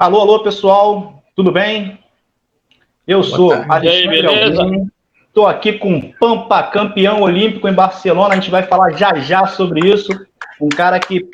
Alô, alô, pessoal, tudo bem? Eu sou Alexandre Alvim, estou aqui com o Pampa, campeão olímpico em Barcelona, a gente vai falar já já sobre isso, um cara que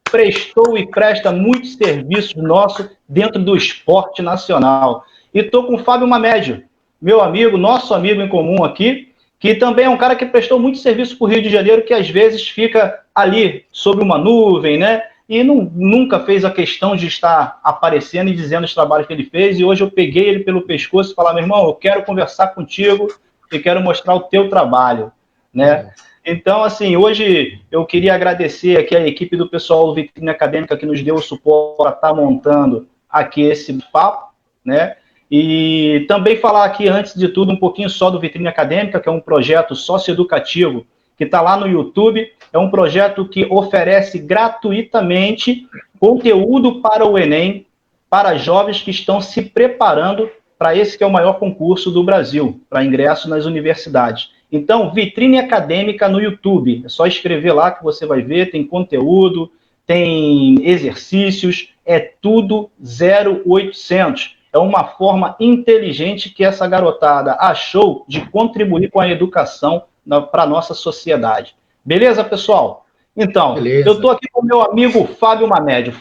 prestou e presta muitos serviços nossos dentro do esporte nacional. E estou com o Fábio Mamédio, meu amigo, nosso amigo em comum aqui, que também é um cara que prestou muito serviço para o Rio de Janeiro, que às vezes fica ali sobre uma nuvem, né? E nunca fez a questão de estar aparecendo e dizendo os trabalhos que ele fez, e hoje eu peguei ele pelo pescoço e falar, meu irmão, eu quero conversar contigo e quero mostrar o teu trabalho, né? Então, assim, hoje eu queria agradecer aqui a equipe do pessoal do Vitrine Acadêmica que nos deu o suporte para estar montando aqui esse papo, né? E também falar aqui, antes de tudo, um pouquinho só do Vitrine Acadêmica, que é um projeto socioeducativo que está lá no YouTube. É um projeto que oferece gratuitamente conteúdo para o Enem, para jovens que estão se preparando para esse que é o maior concurso do Brasil, para ingresso nas universidades. Então, Vitrine Acadêmica no YouTube. É só escrever lá que você vai ver, tem conteúdo, tem exercícios, é tudo 0800. É uma forma inteligente que essa garotada achou de contribuir com a educação para a nossa sociedade. Beleza, pessoal? Então, beleza. Eu estou aqui com o meu amigo Fábio Mamédio.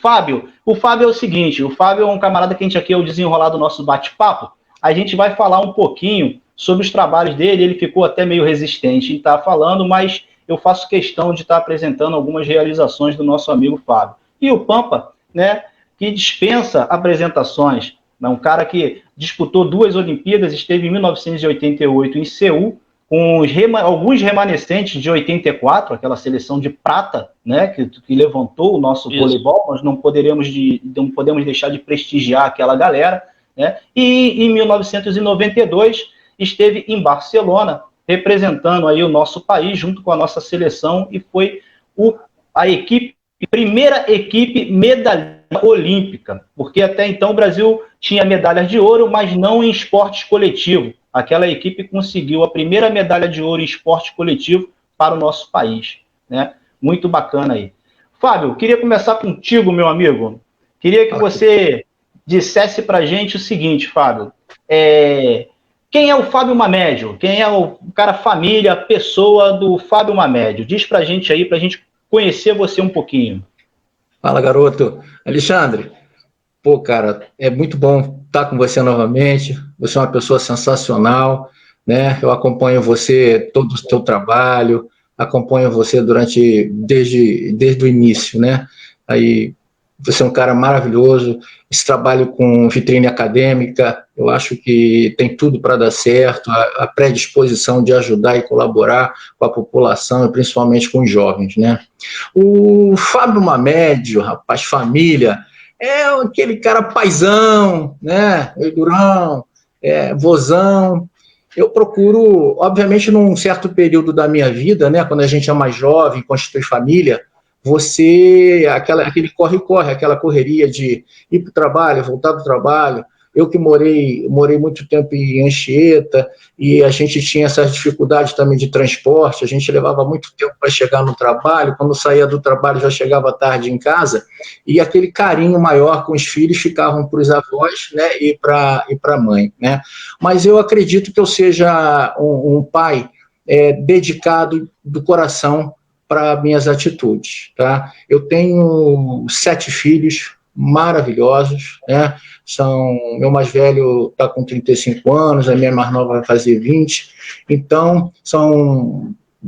O Fábio é o seguinte, o Fábio é um camarada que a gente aqui é o desenrolar do nosso bate-papo. A gente vai falar um pouquinho sobre os trabalhos dele, ele ficou até meio resistente em estar falando, mas eu faço questão de estar apresentando algumas realizações do nosso amigo Fábio. E o Pampa, né, que dispensa apresentações, é um cara que disputou 2 Olimpíadas, esteve em 1988 em Seul, com alguns remanescentes de 84, aquela seleção de prata, né, que levantou o nosso voleibol, nós não podemos deixar de prestigiar aquela galera, né, e em 1992 esteve em Barcelona, representando aí o nosso país, junto com a nossa seleção, e foi a primeira equipe medalhista olímpica, porque até então o Brasil tinha medalhas de ouro, mas não em esportes coletivos. Aquela equipe conseguiu a primeira medalha de ouro em esporte coletivo para o nosso país, né? Muito bacana aí. Fábio, queria começar contigo, meu amigo. Queria que você dissesse para a gente o seguinte, Fábio. Quem é o Fábio Mamédio? Quem é o cara família, pessoa do Fábio Mamédio? Diz para a gente aí, para a gente conhecer você um pouquinho. Fala, garoto. Alexandre, pô, cara, é muito bom estar com você novamente. Você é uma pessoa sensacional, né? Eu acompanho você, todo o seu trabalho, acompanho você desde o início, né? Aí você é um cara maravilhoso. Esse trabalho com vitrine acadêmica, eu acho que tem tudo para dar certo. A predisposição de ajudar e colaborar com a população, e principalmente com os jovens, né? O Fábio Mamédio, rapaz, família, é aquele cara paizão, né? Durão, vozão. Eu procuro, obviamente, num certo período da minha vida, né? Quando a gente é mais jovem, constitui família, aquele corre-corre, aquela correria de ir para o trabalho, voltar do trabalho. Eu que morei muito tempo em Anchieta, e a gente tinha essa dificuldade também de transporte, a gente levava muito tempo para chegar no trabalho, quando saía do trabalho já chegava tarde em casa, e aquele carinho maior com os filhos ficavam para os avós, né, e para a mãe, né? Mas eu acredito que eu seja um pai dedicado do coração para minhas atitudes, tá? Eu tenho 7 filhos maravilhosos, né? Meu mais velho está com 35 anos, a minha mais nova vai fazer 20, então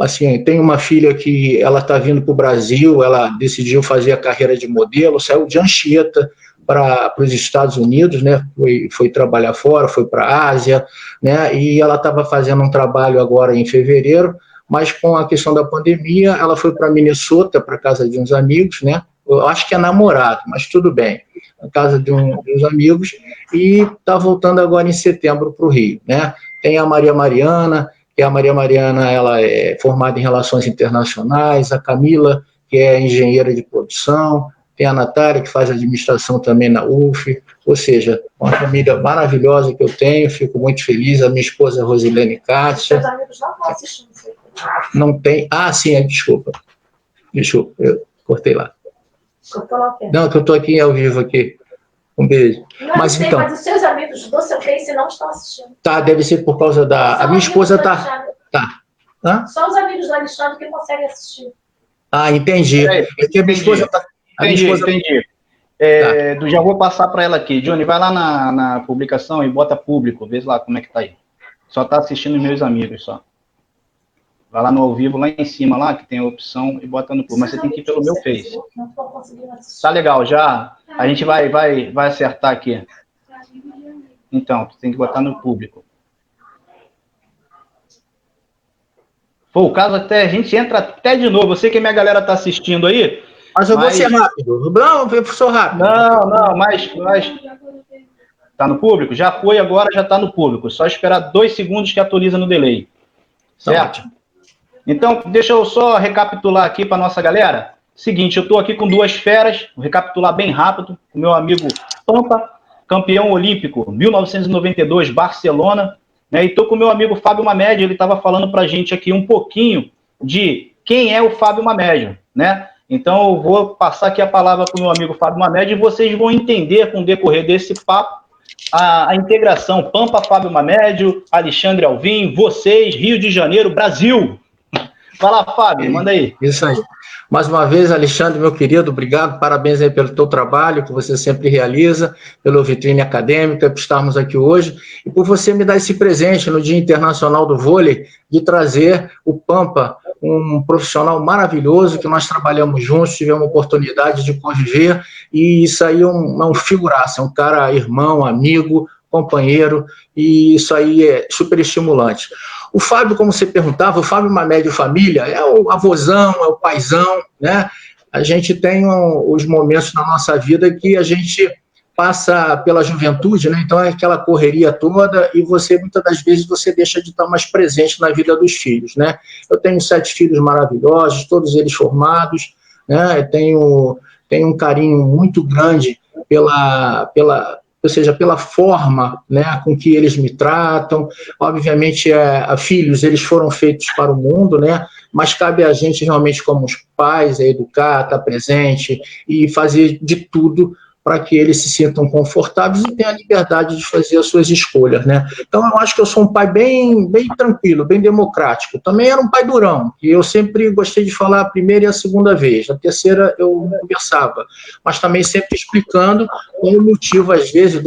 assim, tem uma filha que ela está vindo para o Brasil, ela decidiu fazer a carreira de modelo, saiu de Anchieta para os Estados Unidos, né? Foi trabalhar fora, foi para a Ásia, né? E ela estava fazendo um trabalho agora em fevereiro, mas com a questão da pandemia, ela foi para Minnesota, para casa de uns amigos, né? Eu acho que é namorado, mas tudo bem, na casa de uns amigos, e está voltando agora em setembro para o Rio, né? Tem a Maria Mariana, que a Maria Mariana ela é formada em Relações Internacionais, a Camila, que é engenheira de produção, tem a Natália, que faz administração também na UF, ou seja, uma família maravilhosa que eu tenho, fico muito feliz, a minha esposa Rosilene Kátia. Os amigos não estão assistindo. Não tem... Ah, sim, desculpa, eu cortei lá. Cortou lá o quê? Não, que eu estou aqui ao vivo aqui. Um beijo. Mas os seus amigos do seu Face não estão assistindo. Tá, deve ser por causa da... A minha esposa tá... Hã? Só os amigos do Alexandre que conseguem assistir. Ah, entendi. É que a minha esposa tá... Entendi. Tá. Já vou passar para ela aqui. Johnny, vai lá na publicação e bota público. Vê lá como é que tá aí. Só tá assistindo meus amigos, só. Vai lá no ao vivo, lá em cima, lá, que tem a opção, e bota no público. Mas você tem que ir pelo meu Face. Tá legal, já. A gente vai acertar aqui. Então, tu tem que botar no público. Pô, o caso até, a gente entra até de novo. Eu sei que a minha galera tá assistindo aí. Mas eu vou ser rápido. Não, eu sou rápido. Não, mas... Tá no público? Já foi, agora já tá no público. Só esperar 2 segundos que atualiza no delay. Certo? Então, deixa eu só recapitular aqui para nossa galera. Seguinte, eu estou aqui com 2 feras, vou recapitular bem rápido. O meu amigo Pampa, campeão olímpico, 1992, Barcelona. Né? E estou com o meu amigo Fábio Mamed, ele estava falando para a gente aqui um pouquinho de quem é o Fábio Mamed, né? Então, eu vou passar aqui a palavra para o meu amigo Fábio Mamed e vocês vão entender com o decorrer desse papo a integração Pampa, Fábio Mamed, Alexandre Alvim, vocês, Rio de Janeiro, Brasil. Vai lá, Fábio, manda aí. Isso aí. Mais uma vez, Alexandre, meu querido, obrigado, parabéns aí pelo teu trabalho, que você sempre realiza, pela vitrine acadêmica, por estarmos aqui hoje, e por você me dar esse presente no Dia Internacional do Vôlei, de trazer o Pampa, um profissional maravilhoso, que nós trabalhamos juntos, tivemos a oportunidade de conviver, e isso aí é um figuraça, é um cara irmão, amigo, companheiro, e isso aí é super estimulante. O Fábio, como você perguntava, o Fábio Mamed Família é o avôzão, é o paizão, né? A gente tem os momentos na nossa vida que a gente passa pela juventude, né? Então é aquela correria toda e você, muitas das vezes, você deixa de estar mais presente na vida dos filhos, né? Eu tenho 7 filhos maravilhosos, todos eles formados, né? Eu tenho um carinho muito grande ou seja, pela forma, né, com que eles me tratam. Obviamente, filhos, eles foram feitos para o mundo, né, mas cabe a gente realmente, como os pais, educar, estar presente e fazer de tudo para que eles se sintam confortáveis e tenham a liberdade de fazer as suas escolhas, né? Então, eu acho que eu sou um pai bem tranquilo, bem democrático. Também era um pai durão, e eu sempre gostei de falar a primeira e a segunda vez. A terceira eu conversava, mas também sempre explicando o motivo, às vezes,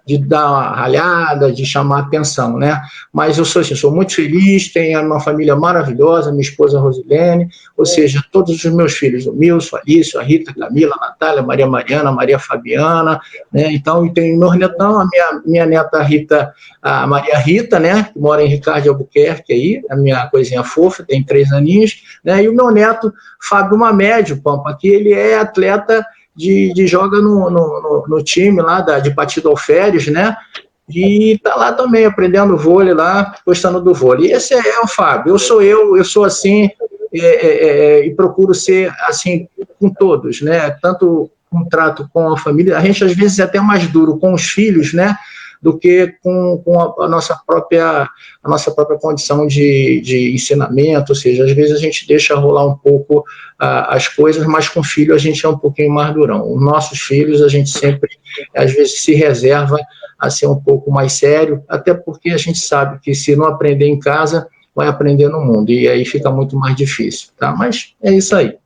de dar uma ralhada, de chamar atenção, né? Mas eu sou assim, sou muito feliz, tenho uma família maravilhosa, minha esposa Rosilene, ou seja, todos os meus filhos, o Milson, a Alice, a Rita, a Camila, a Natália, a Maria Mariana, a Maria Fabiana, né? Então, e tem meu netão, a minha neta Rita, a Maria Rita, né? Que mora em Ricardo de Albuquerque aí, a minha coisinha fofa, tem 3 aninhos, né? E o meu neto, Fábio Mamed, Pampa, que ele é atleta joga no time lá de Partido Alferes, né? E tá lá também aprendendo vôlei lá, gostando do vôlei. E esse é o Fábio. Eu sou assim e procuro ser assim com todos, né? Tanto um trato com a família, a gente às vezes é até mais duro com os filhos, né? Do que com a nossa própria condição de ensinamento, ou seja, às vezes a gente deixa rolar um pouco as coisas, mas com filho a gente é um pouquinho mais durão. Os nossos filhos a gente sempre, às vezes, se reserva a ser um pouco mais sério, até porque a gente sabe que se não aprender em casa, vai aprender no mundo, e aí fica muito mais difícil, tá? Mas é isso aí.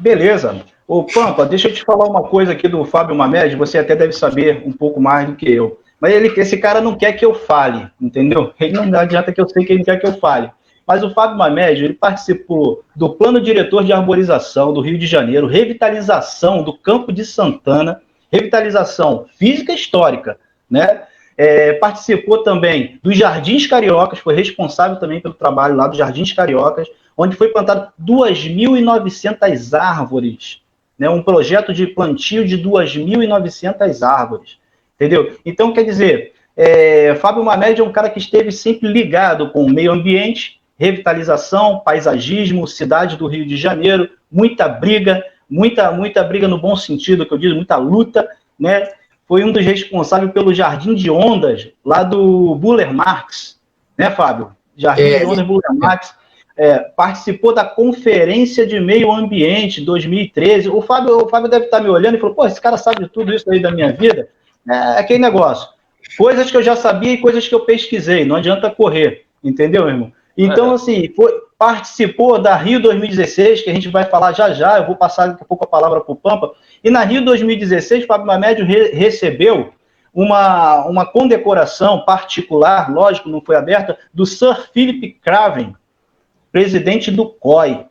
Beleza. Ô, Pampa, deixa eu te falar uma coisa aqui do Fábio Mamed, você até deve saber um pouco mais do que eu. Mas esse cara não quer que eu fale, entendeu? Ele não adianta que eu sei que ele quer que eu fale. Mas o Fábio Mamed, ele participou do Plano Diretor de Arborização do Rio de Janeiro, revitalização do Campo de Santana, revitalização física e histórica, né? Participou também dos Jardins Cariocas, foi responsável também pelo trabalho lá dos Jardins Cariocas, onde foi plantado 2.900 árvores, né, um projeto de plantio de 2.900 árvores, entendeu? Então, quer dizer, Fábio Mamed é um cara que esteve sempre ligado com o meio ambiente, revitalização, paisagismo, cidade do Rio de Janeiro, muita briga no bom sentido, que eu digo, muita luta, né? Foi um dos responsáveis pelo Jardim de Ondas, lá do Buller Marx, né, Fábio? Jardim de Ondas, Buller Marx. participou da Conferência de Meio Ambiente 2013. O Fábio deve estar me olhando e falou, pô, esse cara sabe de tudo isso aí da minha vida. É aquele negócio. Coisas que eu já sabia e coisas que eu pesquisei. Não adianta correr, entendeu, irmão? Então, assim, participou da Rio 2016, que a gente vai falar já, eu vou passar daqui a pouco a palavra para o Pampa. E na Rio 2016, Fábio Mamed recebeu uma condecoração particular, lógico, não foi aberta, do Sir Philip Craven, presidente do COI,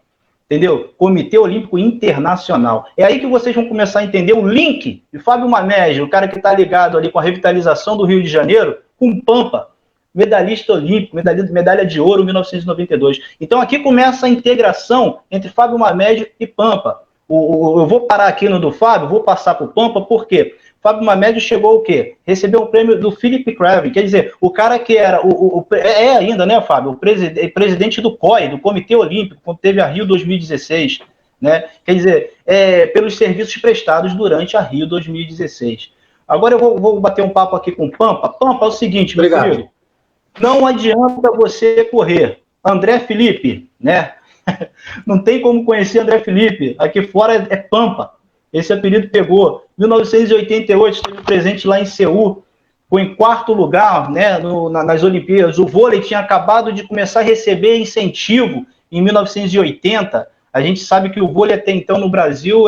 entendeu? Comitê Olímpico Internacional. É aí que vocês vão começar a entender o link de Fábio Mamed, o cara que está ligado ali com a revitalização do Rio de Janeiro, com Pampa, medalhista olímpico, medalha de ouro em 1992. Então aqui começa a integração entre Fábio Mamed e Pampa. Eu vou parar aqui no do Fábio, vou passar para o Pampa, por quê? Fábio Mamed chegou o quê? Recebeu o prêmio do Philip Craven, quer dizer, o cara que era, ainda, né, Fábio, o presidente do COI, do Comitê Olímpico, quando teve a Rio 2016, né? Quer dizer, pelos serviços prestados durante a Rio 2016. Agora eu vou bater um papo aqui com o Pampa. Pampa, é o seguinte, meu querido, não adianta você correr. André Felipe, né? Não tem como conhecer André Felipe. Aqui fora é Pampa. Esse apelido pegou. Em 1988, esteve presente lá em Seul, foi em 4º lugar, né, nas Olimpíadas. O vôlei tinha acabado de começar a receber incentivo em 1980. A gente sabe que o vôlei até então no Brasil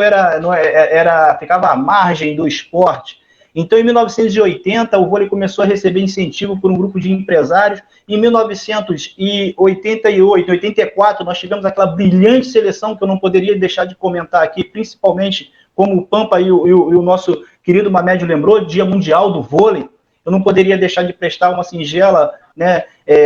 ficava à margem do esporte. Então, em 1980, o vôlei começou a receber incentivo por um grupo de empresários. Em 1988, 84, nós tivemos aquela brilhante seleção que eu não poderia deixar de comentar aqui, principalmente como o Pampa e o nosso querido Mamed lembrou, Dia Mundial do Vôlei. Eu não poderia deixar de prestar uma singela, né,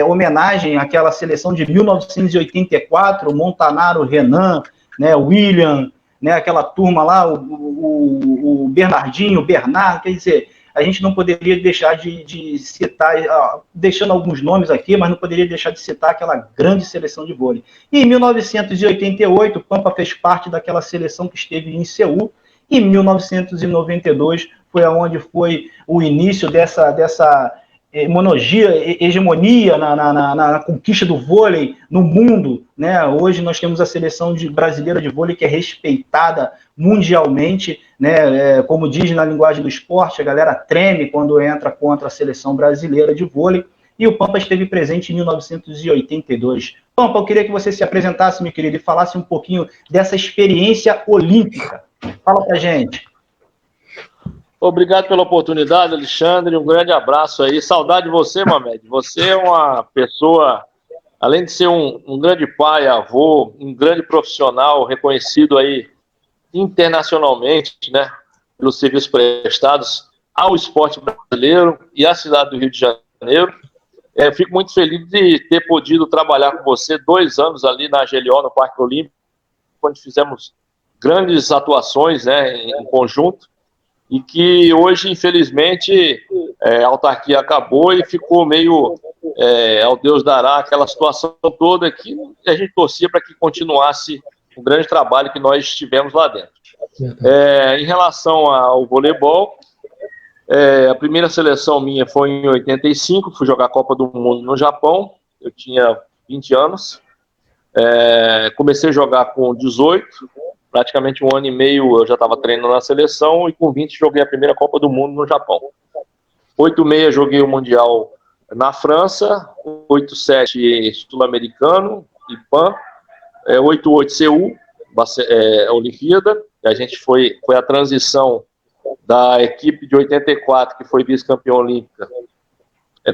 homenagem àquela seleção de 1984, Montanaro, Renan, né, William, né, aquela turma lá, o Bernardinho, o Bernardo, quer dizer, a gente não poderia deixar de citar, deixando alguns nomes aqui, mas não poderia deixar de citar aquela grande seleção de vôlei. E em 1988, o Pampa fez parte daquela seleção que esteve em Seul, e em 1992 foi onde foi o início dessa hegemonia na conquista do vôlei no mundo, né? Hoje nós temos a seleção brasileira de vôlei que é respeitada mundialmente, né? Como diz na linguagem do esporte, a galera treme quando entra contra a seleção brasileira de vôlei, e o Pampa esteve presente em 1982. Pampa, eu queria que você se apresentasse, meu querido, e falasse um pouquinho dessa experiência olímpica. Fala pra gente. Obrigado pela oportunidade, Alexandre. Um grande abraço aí. Saudade de você, Mamed. Você é uma pessoa, além de ser um grande pai, avô, um grande profissional, reconhecido aí internacionalmente, né, pelos serviços prestados ao esporte brasileiro e à cidade do Rio de Janeiro. Eu fico muito feliz de ter podido trabalhar com você 2 anos ali na GLO, no Parque Olímpico, onde fizemos grandes atuações, né, em conjunto. E que hoje, infelizmente, a autarquia acabou e ficou meio ao Deus dará, aquela situação toda que a gente torcia para que continuasse o grande trabalho que nós tivemos lá dentro. Em relação ao voleibol, a primeira seleção minha foi em 85, fui jogar a Copa do Mundo no Japão, eu tinha 20 anos, comecei a jogar com 18, praticamente 1 ano e meio eu já estava treinando na seleção, e com 20 joguei a primeira Copa do Mundo no Japão. 8,6 joguei o Mundial na França, 8,7 Sul-Americano, IPAM, 8,8 Seul, Olimpíada. A gente foi a transição da equipe de 84, que foi vice-campeã olímpica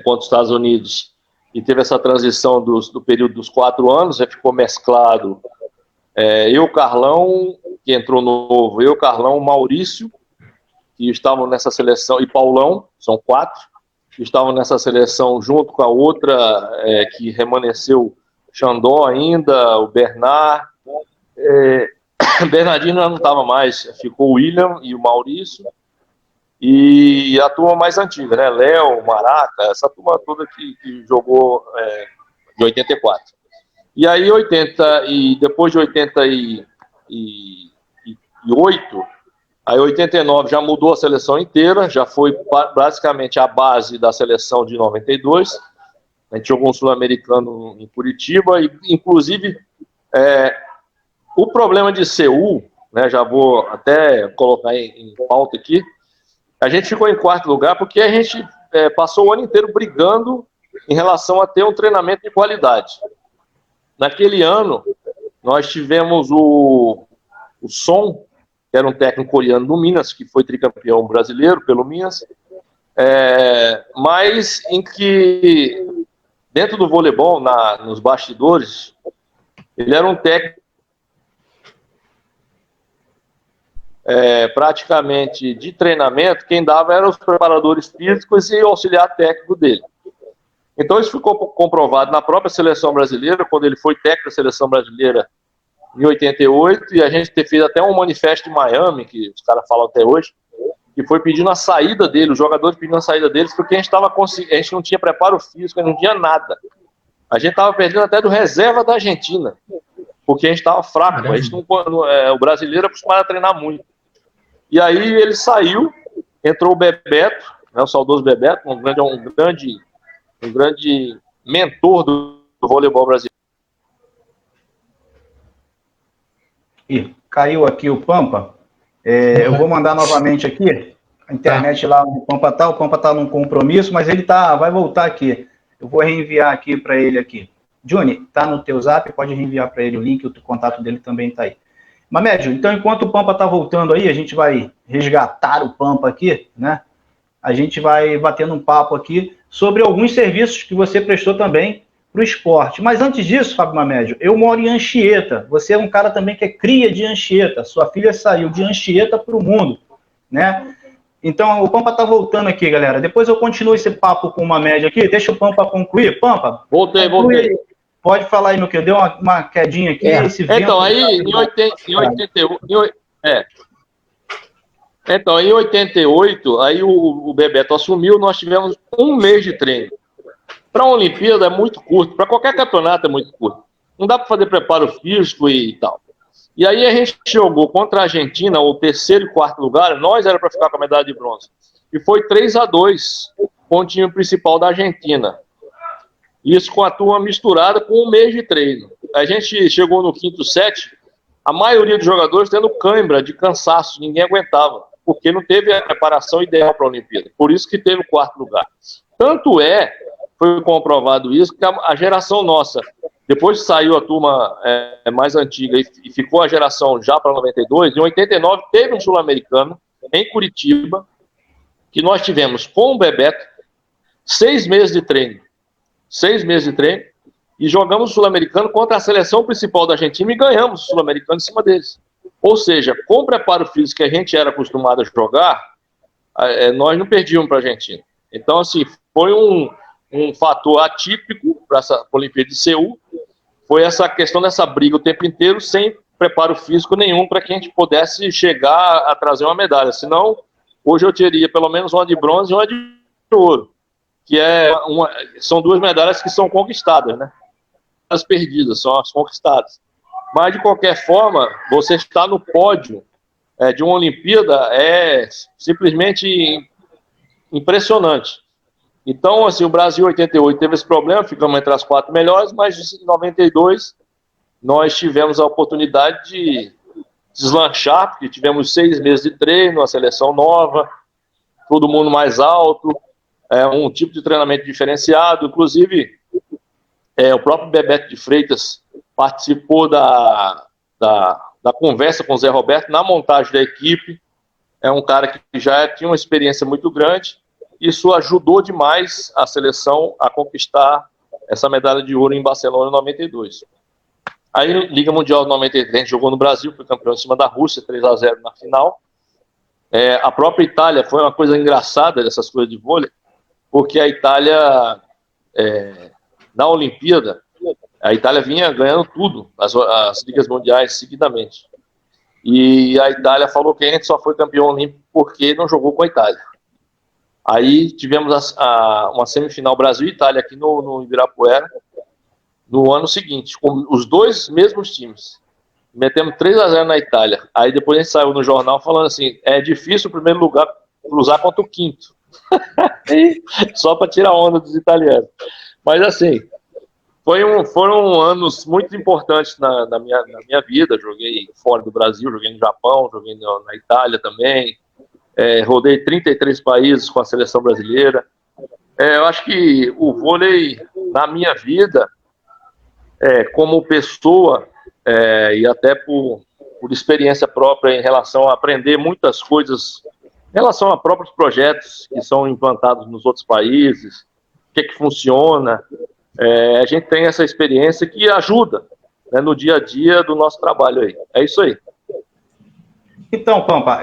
contra os Estados Unidos, e teve essa transição do período dos 4 anos, ficou mesclado. Eu, Carlão, que entrou novo, eu, Carlão, Maurício, que estavam nessa seleção, e Paulão, são 4, que estavam nessa seleção junto com a outra, que remanesceu, Xandó ainda, o Bernard, Bernardino não estava mais, ficou o William e o Maurício, e a turma mais antiga, né, Léo, Maraca, essa turma toda que jogou de 84. E aí, depois de 88, aí 89 já mudou a seleção inteira, já foi basicamente a base da seleção de 92. A gente jogou um sul-americano em Curitiba, e inclusive o problema de Seul, né, já vou até colocar em pauta aqui, a gente ficou em quarto lugar porque a gente passou o ano inteiro brigando em relação a ter um treinamento de qualidade. Naquele ano, nós tivemos o Son, que era um técnico coreano do Minas, que foi tricampeão brasileiro pelo Minas, mas em que, dentro do voleibol, nos bastidores, ele era um técnico praticamente de treinamento, quem dava eram os preparadores físicos e o auxiliar técnico dele. Então isso ficou comprovado na própria seleção brasileira, quando ele foi técnico da seleção brasileira em 88, e a gente fez até um manifesto em Miami, que os caras falam até hoje, que foi pedindo a saída dele, os jogadores pedindo a saída deles, porque a gente não tinha preparo físico, não tinha nada. A gente estava perdendo até do reserva da Argentina, porque a gente estava fraco, a gente o brasileiro é acostumado a treinar muito. E aí ele saiu, entrou o Bebeto, né, o saudoso Bebeto, um grande mentor do voleibol brasileiro. Ih, caiu aqui o Pampa. Eu vou mandar novamente aqui. A internet lá onde o Pampa tá num compromisso, mas ele vai voltar aqui. Eu vou reenviar aqui para ele aqui. Johnny, tá no teu zap, pode reenviar para ele o link, o contato dele também tá aí. Mamédio, então enquanto o Pampa tá voltando aí, a gente vai resgatar o Pampa aqui, né? A gente vai batendo um papo aqui sobre alguns serviços que você prestou também para o esporte. Mas antes disso, Fábio Mamédio, eu moro em Anchieta. Você é um cara também que é cria de Anchieta. Sua filha saiu de Anchieta para o mundo, né? Então, o Pampa tá voltando aqui, galera. Depois eu continuo esse papo com o Mamédio aqui. Deixa o Pampa concluir. Pampa, voltei. Pode falar aí, meu querido. Deu uma quedinha aqui. Então, aí, em 88, aí o Bebeto assumiu, nós tivemos um mês de treino. Para uma Olimpíada é muito curto, para qualquer campeonato é muito curto. Não dá para fazer preparo físico e tal. E aí a gente jogou contra a Argentina, o terceiro e quarto lugar, nós era para ficar com a medalha de bronze. E foi 3-2, com o time principal da Argentina. Isso com a turma misturada com um mês de treino. A gente chegou no quinto set, a maioria dos jogadores tendo cãibra de cansaço, ninguém aguentava, porque não teve a preparação ideal para a Olimpíada. Por isso que teve o quarto lugar. Tanto foi comprovado isso, que a geração nossa, depois que saiu a turma mais antiga e ficou a geração já para 92, em 89 teve um sul-americano em Curitiba, que nós tivemos com o Bebeto 6 meses de treino. 6 meses de treino, e jogamos o sul-americano contra a seleção principal da Argentina e ganhamos o sul-americano em cima deles. Ou seja, com o preparo físico que a gente era acostumado a jogar, nós não perdíamos para a Argentina. Então, assim, foi um fator atípico para essa Olimpíada de Seul, foi essa questão dessa briga o tempo inteiro, sem preparo físico nenhum para que a gente pudesse chegar a trazer uma medalha. Senão, hoje eu teria pelo menos uma de bronze e uma de ouro, que são 2 medalhas que são conquistadas, né? As perdidas são as conquistadas. Mas, de qualquer forma, você estar no pódio de uma Olimpíada é simplesmente impressionante. Então, assim, o Brasil em 88 teve esse problema, ficamos entre as 4 melhores, mas em 92 nós tivemos a oportunidade de deslanchar, porque tivemos 6 meses de treino, a seleção nova, todo mundo mais alto, um tipo de treinamento diferenciado. Inclusive, o próprio Bebeto de Freitas participou da conversa com o Zé Roberto na montagem da equipe. É um cara que já tinha uma experiência muito grande. Isso ajudou demais a seleção a conquistar essa medalha de ouro em Barcelona em 92. Aí, Liga Mundial de 93, a gente jogou no Brasil, foi campeão em cima da Rússia, 3-0 na final. A própria Itália, foi uma coisa engraçada dessas coisas de vôlei, porque a Itália, na Olimpíada, a Itália vinha ganhando tudo, as ligas mundiais seguidamente. E a Itália falou que a gente só foi campeão olímpico porque não jogou com a Itália. Aí tivemos uma semifinal Brasil e Itália aqui no Ibirapuera, no ano seguinte, com os 2 mesmos times. Metemos 3-0 na Itália. Aí depois a gente saiu no jornal falando assim, é difícil o primeiro lugar cruzar contra o quinto. Só para tirar onda dos italianos. Mas assim, foram anos muito importantes na minha vida. Joguei fora do Brasil, joguei no Japão, joguei na Itália também. Rodei 33 países com a seleção brasileira. Eu acho que o vôlei, na minha vida, como pessoa, e até por experiência própria em relação a aprender muitas coisas em relação a próprios projetos que são implantados nos outros países, o que funciona, a gente tem essa experiência que ajuda, né, no dia a dia do nosso trabalho aí. É isso aí. Então, Pampa,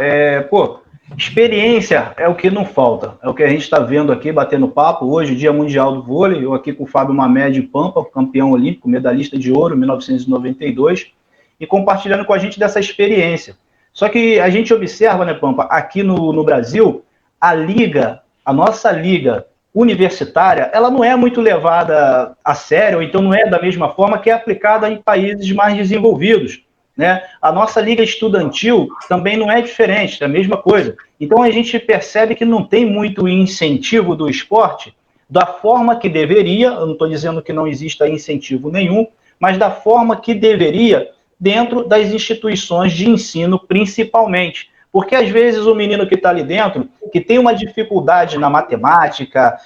experiência é o que não falta, é o que a gente está vendo aqui, batendo papo, hoje, Dia Mundial do Vôlei, eu aqui com o Fábio Mamed Pampa, campeão olímpico, medalhista de ouro em 1992, e compartilhando com a gente dessa experiência. Só que a gente observa, né, Pampa, aqui no Brasil, a nossa liga universitária, ela não é muito levada a sério, então não é da mesma forma que é aplicada em países mais desenvolvidos, né? A nossa liga estudantil também não é diferente, é a mesma coisa. Então a gente percebe que não tem muito incentivo do esporte da forma que deveria, eu não estou dizendo que não exista incentivo nenhum, mas da forma que deveria dentro das instituições de ensino, principalmente. Porque, às vezes, o menino que está ali dentro, que tem uma dificuldade na matemática,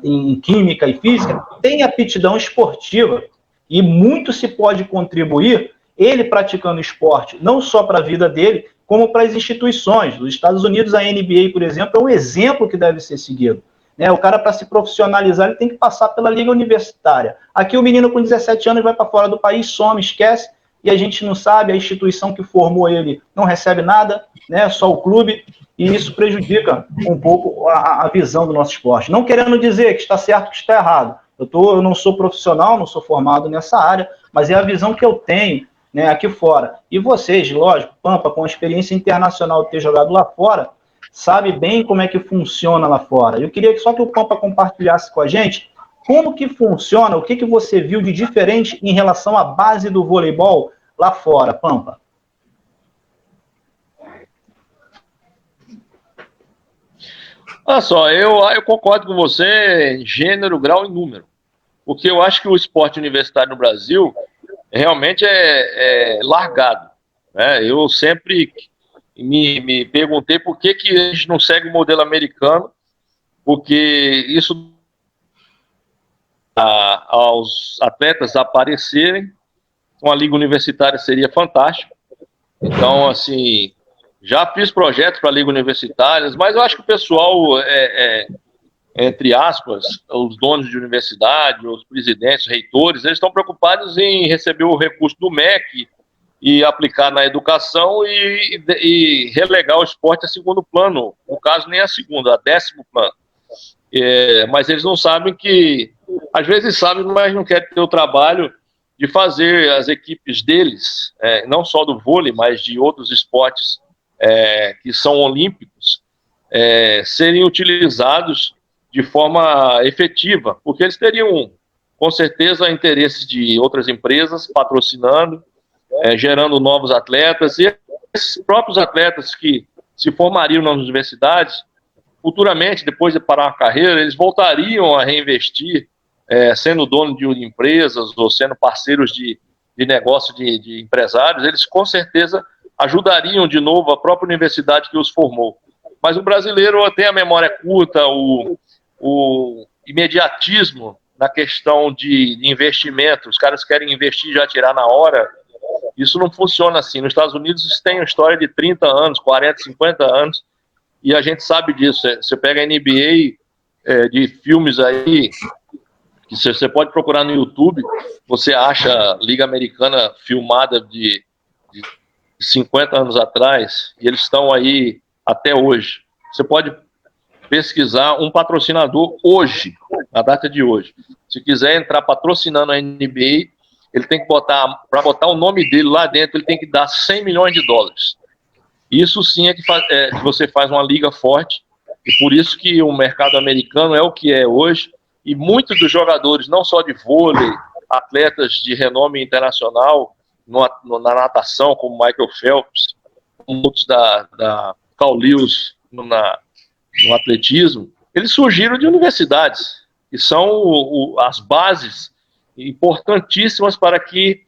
em química e física, tem aptidão esportiva. E muito se pode contribuir, ele praticando esporte, não só para a vida dele, como para as instituições. Nos Estados Unidos, a NBA, por exemplo, é um exemplo que deve ser seguido. O cara, para se profissionalizar, ele tem que passar pela liga universitária. Aqui o menino com 17 anos vai para fora do país, some, esquece, e a gente não sabe, a instituição que formou ele não recebe nada, né, só o clube, e isso prejudica um pouco a visão do nosso esporte. Não querendo dizer que está certo, que está errado. Eu não sou profissional, não sou formado nessa área, mas é a visão que eu tenho, né, aqui fora. E vocês, lógico, Pampa, com a experiência internacional de ter jogado lá fora, sabe bem como é que funciona lá fora. Eu queria só que o Pampa compartilhasse com a gente como que funciona, o que você viu de diferente em relação à base do voleibol lá fora, Pampa. Olha só, eu concordo com você em gênero, grau e número. Porque eu acho que o esporte universitário no Brasil realmente é largado, né? Eu sempre me perguntei por que a gente não segue o modelo americano, porque isso aos atletas aparecerem, uma liga universitária seria fantástico. Então, assim, já fiz projetos para liga universitárias, mas eu acho que o pessoal, entre aspas, os donos de universidade, os presidentes, reitores, eles estão preocupados em receber o recurso do MEC e aplicar na educação e relegar o esporte a segundo plano. No caso, nem a segunda, a 10º plano. Mas eles não sabem que, às vezes sabem, mas não querem ter o trabalho de fazer as equipes deles, não só do vôlei, mas de outros esportes que são olímpicos, serem utilizados de forma efetiva, porque eles teriam, com certeza, interesses de outras empresas patrocinando, gerando novos atletas, e esses próprios atletas que se formariam nas universidades, futuramente, depois de parar a carreira, eles voltariam a reinvestir, sendo dono de empresas ou sendo parceiros de negócio de empresários, eles com certeza ajudariam de novo a própria universidade que os formou. Mas o brasileiro tem a memória curta, o imediatismo na questão de investimento, os caras querem investir e já tirar na hora. Isso não funciona assim. Nos Estados Unidos isso tem uma história de 30 anos, 40, 50 anos, e a gente sabe disso. Você pega a NBA de filmes aí, que você pode procurar no YouTube, você acha Liga Americana filmada de 50 anos atrás, e eles estão aí até hoje. Você pode pesquisar um patrocinador hoje, na data de hoje. Se quiser entrar patrocinando a NBA, ele tem que botar, para botar o nome dele lá dentro, ele tem que dar $100 milhões. Isso sim é que você faz uma liga forte, e por isso que o mercado americano é o que é hoje, e muitos dos jogadores, não só de vôlei, atletas de renome internacional, na natação, como Michael Phelps, muitos da Carl Lewis no atletismo, eles surgiram de universidades, que são as bases importantíssimas para que...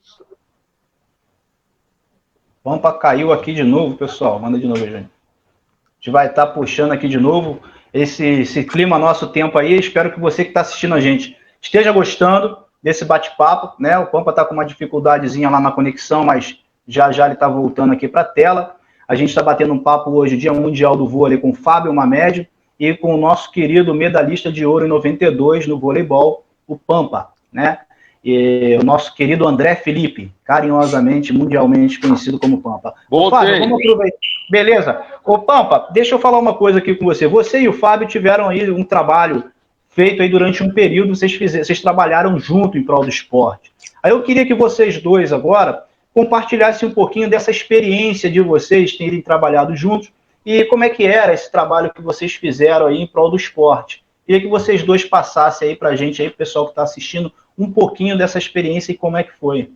Pampa caiu aqui de novo, pessoal. Manda de novo, gente. A gente vai estar puxando aqui de novo esse clima nosso tempo aí. Espero que você que está assistindo a gente esteja gostando desse bate-papo, né? O Pampa está com uma dificuldadezinha lá na conexão, mas já ele está voltando aqui para a tela. A gente está batendo um papo hoje, Dia Mundial do Vôlei, com Fábio Mamed e com o nosso querido medalhista de ouro em 92 no voleibol, o Pampa, né? E o nosso querido André Felipe, carinhosamente, mundialmente conhecido como Pampa. Fábio, vamos aproveitar. Beleza? Ô, Pampa, deixa eu falar uma coisa aqui com você. Você e o Fábio tiveram aí um trabalho feito aí durante um período, vocês trabalharam junto em prol do esporte. Aí eu queria que vocês dois agora compartilhassem um pouquinho dessa experiência de vocês terem trabalhado juntos e como é que era esse trabalho que vocês fizeram aí em prol do esporte. Queria que vocês dois passassem aí pra gente, aí, pro pessoal que está assistindo, um pouquinho dessa experiência e como é que foi.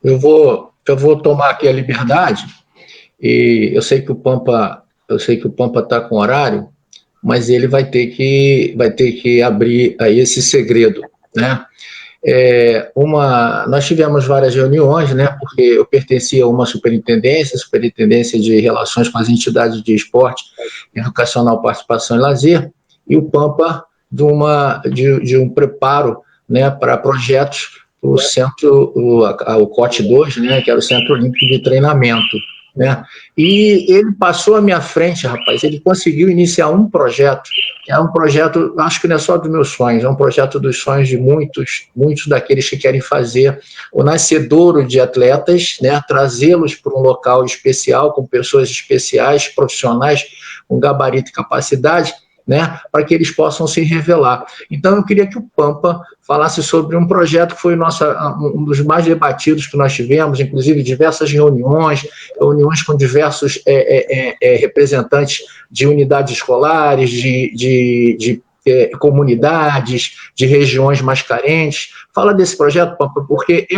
Eu vou tomar aqui a liberdade, e eu sei que o Pampa está com horário, mas ele vai ter que abrir aí esse segredo, né? Nós tivemos várias reuniões, né? Porque eu pertencia a uma superintendência de relações com as entidades de esporte, educacional, participação e lazer, e o Pampa de um preparo, né, para projetos o centro, o COT 2, né, que era o Centro Olímpico de Treinamento, né? E ele passou à minha frente, rapaz, ele conseguiu iniciar um projeto, que é um projeto, acho que não é só dos meus sonhos, é um projeto dos sonhos de muitos daqueles que querem fazer o nascedouro de atletas, né, trazê-los para um local especial, com pessoas especiais, profissionais, com gabarito e capacidade, né, para que eles possam se revelar. Então, eu queria que o Pampa falasse sobre um projeto que foi um dos mais debatidos que nós tivemos, inclusive diversas reuniões com diversos representantes de unidades escolares, de comunidades, de regiões mais carentes. Fala desse projeto, Pampa, porque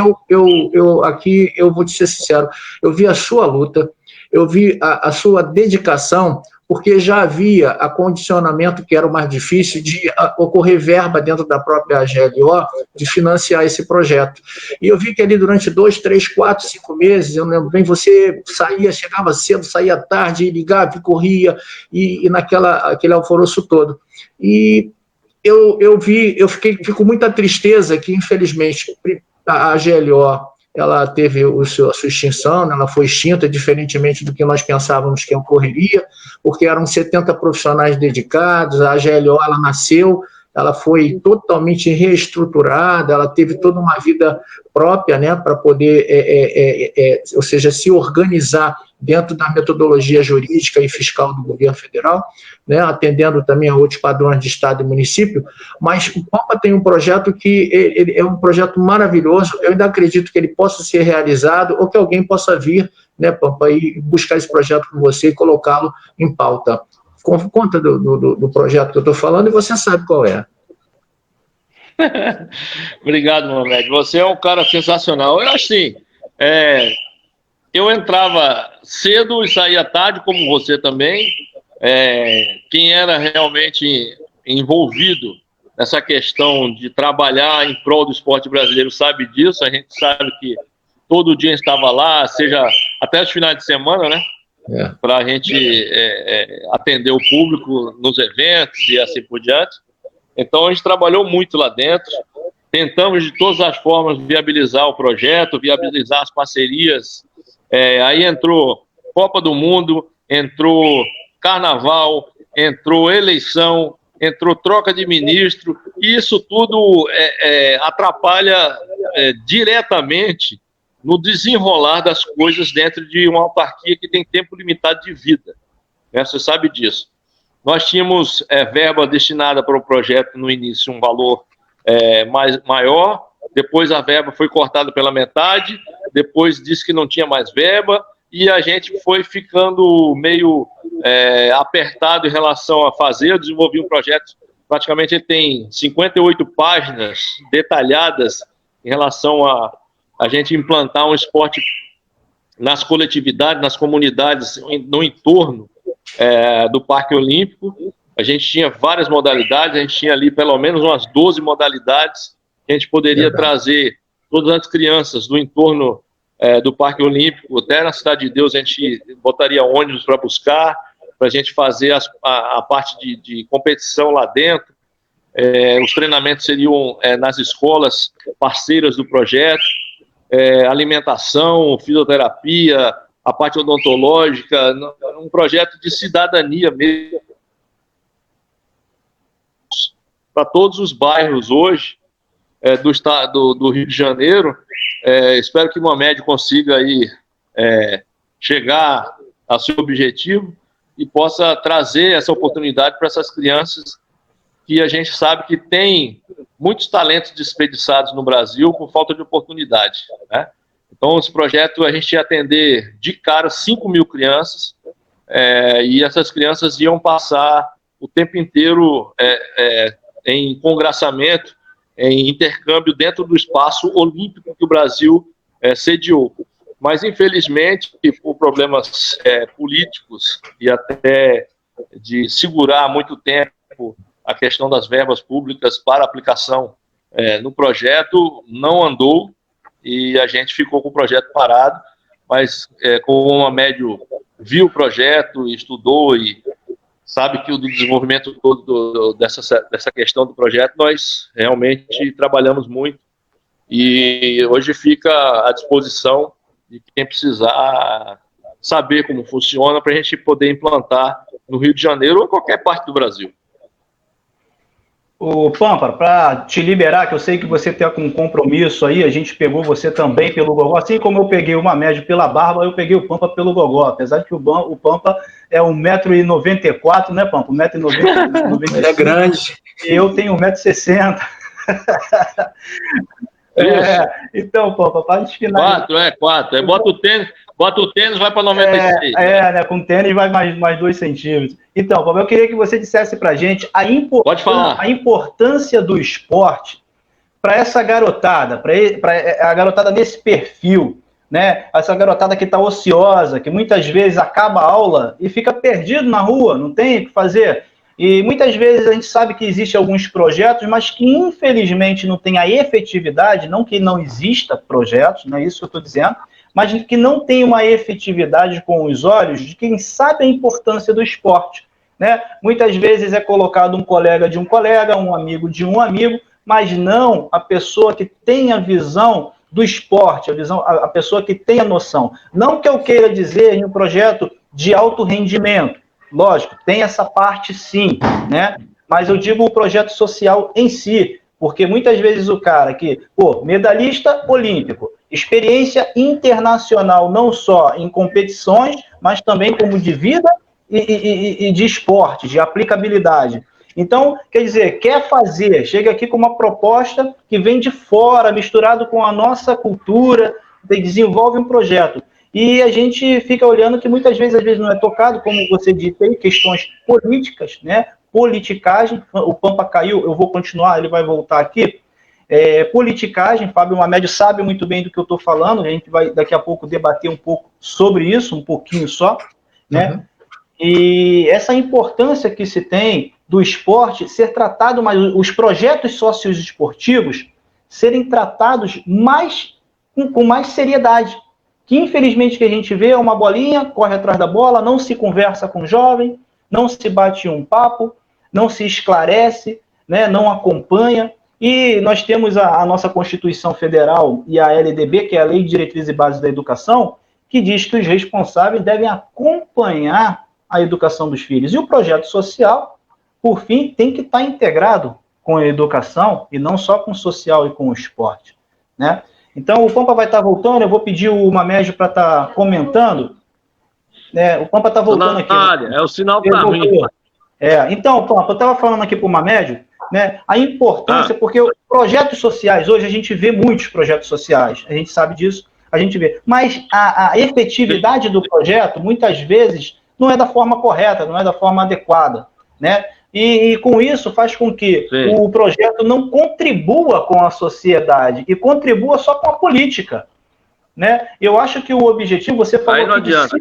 aqui eu vou te ser sincero, eu vi a sua luta, eu vi a sua dedicação, porque já havia acondicionamento que era o mais difícil de ocorrer verba dentro da própria GLO de financiar esse projeto. E eu vi que ali durante 2, 3, 4, 5 meses, eu lembro bem, você chegava cedo, saía tarde, ligava e corria, e aquele alvoroço todo. E eu fiquei com muita tristeza que, infelizmente, a GLO ela teve a sua extinção, né? Ela foi extinta, diferentemente do que nós pensávamos que ocorreria, porque eram 70 profissionais dedicados, a GLO ela nasceu, ela foi totalmente reestruturada, ela teve toda uma vida própria, né, para poder, ou seja, se organizar dentro da metodologia jurídica e fiscal do governo federal, né, atendendo também a outros padrões de Estado e município, mas o Pampa tem um projeto que ele é um projeto maravilhoso, eu ainda acredito que ele possa ser realizado, ou que alguém possa vir, né, Pampa, e buscar esse projeto com você e colocá-lo em pauta. Conta do projeto que eu estou falando e você sabe qual é. Obrigado, Mamed. Você é um cara sensacional. Eu assim, eu entrava cedo e saía tarde, como você também. Quem era realmente envolvido nessa questão de trabalhar em prol do esporte brasileiro sabe disso. A gente sabe que todo dia estava lá, seja até os finais de semana, né? Para a gente atender o público nos eventos e assim por diante. Então, a gente trabalhou muito lá dentro, tentamos de todas as formas viabilizar o projeto, viabilizar as parcerias. Aí entrou Copa do Mundo, entrou Carnaval, entrou eleição, entrou troca de ministro, e isso tudo atrapalha diretamente no desenrolar das coisas dentro de uma autarquia que tem tempo limitado de vida, né? Você sabe disso. Nós tínhamos verba destinada para o projeto no início, um valor maior, depois a verba foi cortada pela metade, depois disse que não tinha mais verba, e a gente foi ficando meio apertado em relação a fazer. Eu desenvolvi um projeto, praticamente ele tem 58 páginas detalhadas em relação a gente implantar um esporte nas coletividades, nas comunidades, no entorno do Parque Olímpico, A gente tinha várias modalidades, a gente tinha ali pelo menos umas 12 modalidades que a gente poderia trazer todas as crianças do entorno do Parque Olímpico, até na Cidade de Deus a gente botaria ônibus para buscar, para a gente fazer a parte de competição lá dentro. Os treinamentos seriam nas escolas parceiras do projeto, alimentação, fisioterapia, a parte odontológica, um projeto de cidadania mesmo, para todos os bairros hoje do estado do Rio de Janeiro. Espero que o Mohamed consiga aí, chegar ao seu objetivo e possa trazer essa oportunidade para essas crianças que a gente sabe que tem muitos talentos desperdiçados no Brasil por falta de oportunidade, né? Então, esse projeto, a gente ia atender de cara 5 mil crianças, e essas crianças iam passar o tempo inteiro em congraçamento, em intercâmbio dentro do espaço olímpico que o Brasil sediou. Mas, infelizmente, por problemas políticos e até de segurar muito tempo a questão das verbas públicas para aplicação no projeto, não andou e a gente ficou com o projeto parado, mas como o Mohamed viu o projeto, estudou e sabe que o desenvolvimento todo dessa questão do projeto, nós realmente trabalhamos muito e hoje fica à disposição de quem precisar saber como funciona para a gente poder implantar no Rio de Janeiro ou em qualquer parte do Brasil. Ô, Pampa, para te liberar, que eu sei que você está com um compromisso aí, a gente pegou você também pelo gogó, assim como eu peguei o Mohamed pela barba, eu peguei o Pampa pelo gogó, apesar de que o Pampa é 1,94 m, né, Pampa? 1,95 m. Ele é grande. E eu tenho 1,60 m. Então, Pampa, para a gente finalizar... 4. Bota o tênis, vai para 96. Né? Com tênis vai mais 2 centímetros. Então, Pablo, eu queria que você dissesse para a gente a importância do esporte para essa garotada, para a garotada nesse perfil, né? Essa garotada que está ociosa, que muitas vezes acaba a aula e fica perdido na rua, não tem o que fazer. E muitas vezes a gente sabe que existem alguns projetos, mas que infelizmente não tem a efetividade, não que não exista projetos, não é isso que eu estou dizendo, mas que não tem uma efetividade com os olhos de quem sabe a importância do esporte, né? Muitas vezes é colocado um colega de um colega, um amigo de um amigo, mas não a pessoa que tem a visão do esporte, a pessoa que tem a noção. Não que eu queira dizer em um projeto de alto rendimento, lógico, tem essa parte sim, né? Mas eu digo o projeto social em si, porque muitas vezes o cara que, medalhista olímpico, experiência internacional, não só em competições, mas também como de vida e de esporte, de aplicabilidade. Então, quer dizer, chega aqui com uma proposta que vem de fora, misturado com a nossa cultura, e desenvolve um projeto. E a gente fica olhando que muitas vezes, às vezes não é tocado, como você disse aí, questões políticas, né? Politicagem, o Pampa caiu, eu vou continuar, ele vai voltar aqui. Politicagem, Fábio Mohamed sabe muito bem do que eu estou falando, a gente vai daqui a pouco debater um pouco sobre isso, um pouquinho só, né? Uhum. E essa importância que se tem do esporte ser tratado, mas os projetos socioesportivos serem tratados com mais seriedade. Que infelizmente que a gente vê é uma bolinha, corre atrás da bola, não se conversa com o jovem, não se bate um papo, não se esclarece, né, não acompanha. E nós temos a nossa Constituição Federal e a LDB, que é a Lei de Diretrizes e Bases da Educação, que diz que os responsáveis devem acompanhar a educação dos filhos. E o projeto social, por fim, tem que estar integrado com a educação e não só com o social e com o esporte, né? Então, o Pampa vai estar voltando, eu vou pedir o Mohamed para estar comentando. O Pampa está voltando aqui. É o sinal que está ruim. Então, Pampa, eu estava falando aqui para o Mohamed, né, a importância, porque os projetos sociais, hoje a gente vê muitos projetos sociais, a gente sabe disso, a gente vê, mas a efetividade do projeto, muitas vezes, não é da forma correta, não é da forma adequada, né? E com isso faz com que o projeto não contribua com a sociedade e contribua só com a política, né? Eu acho que o objetivo, você falou aí não adianta.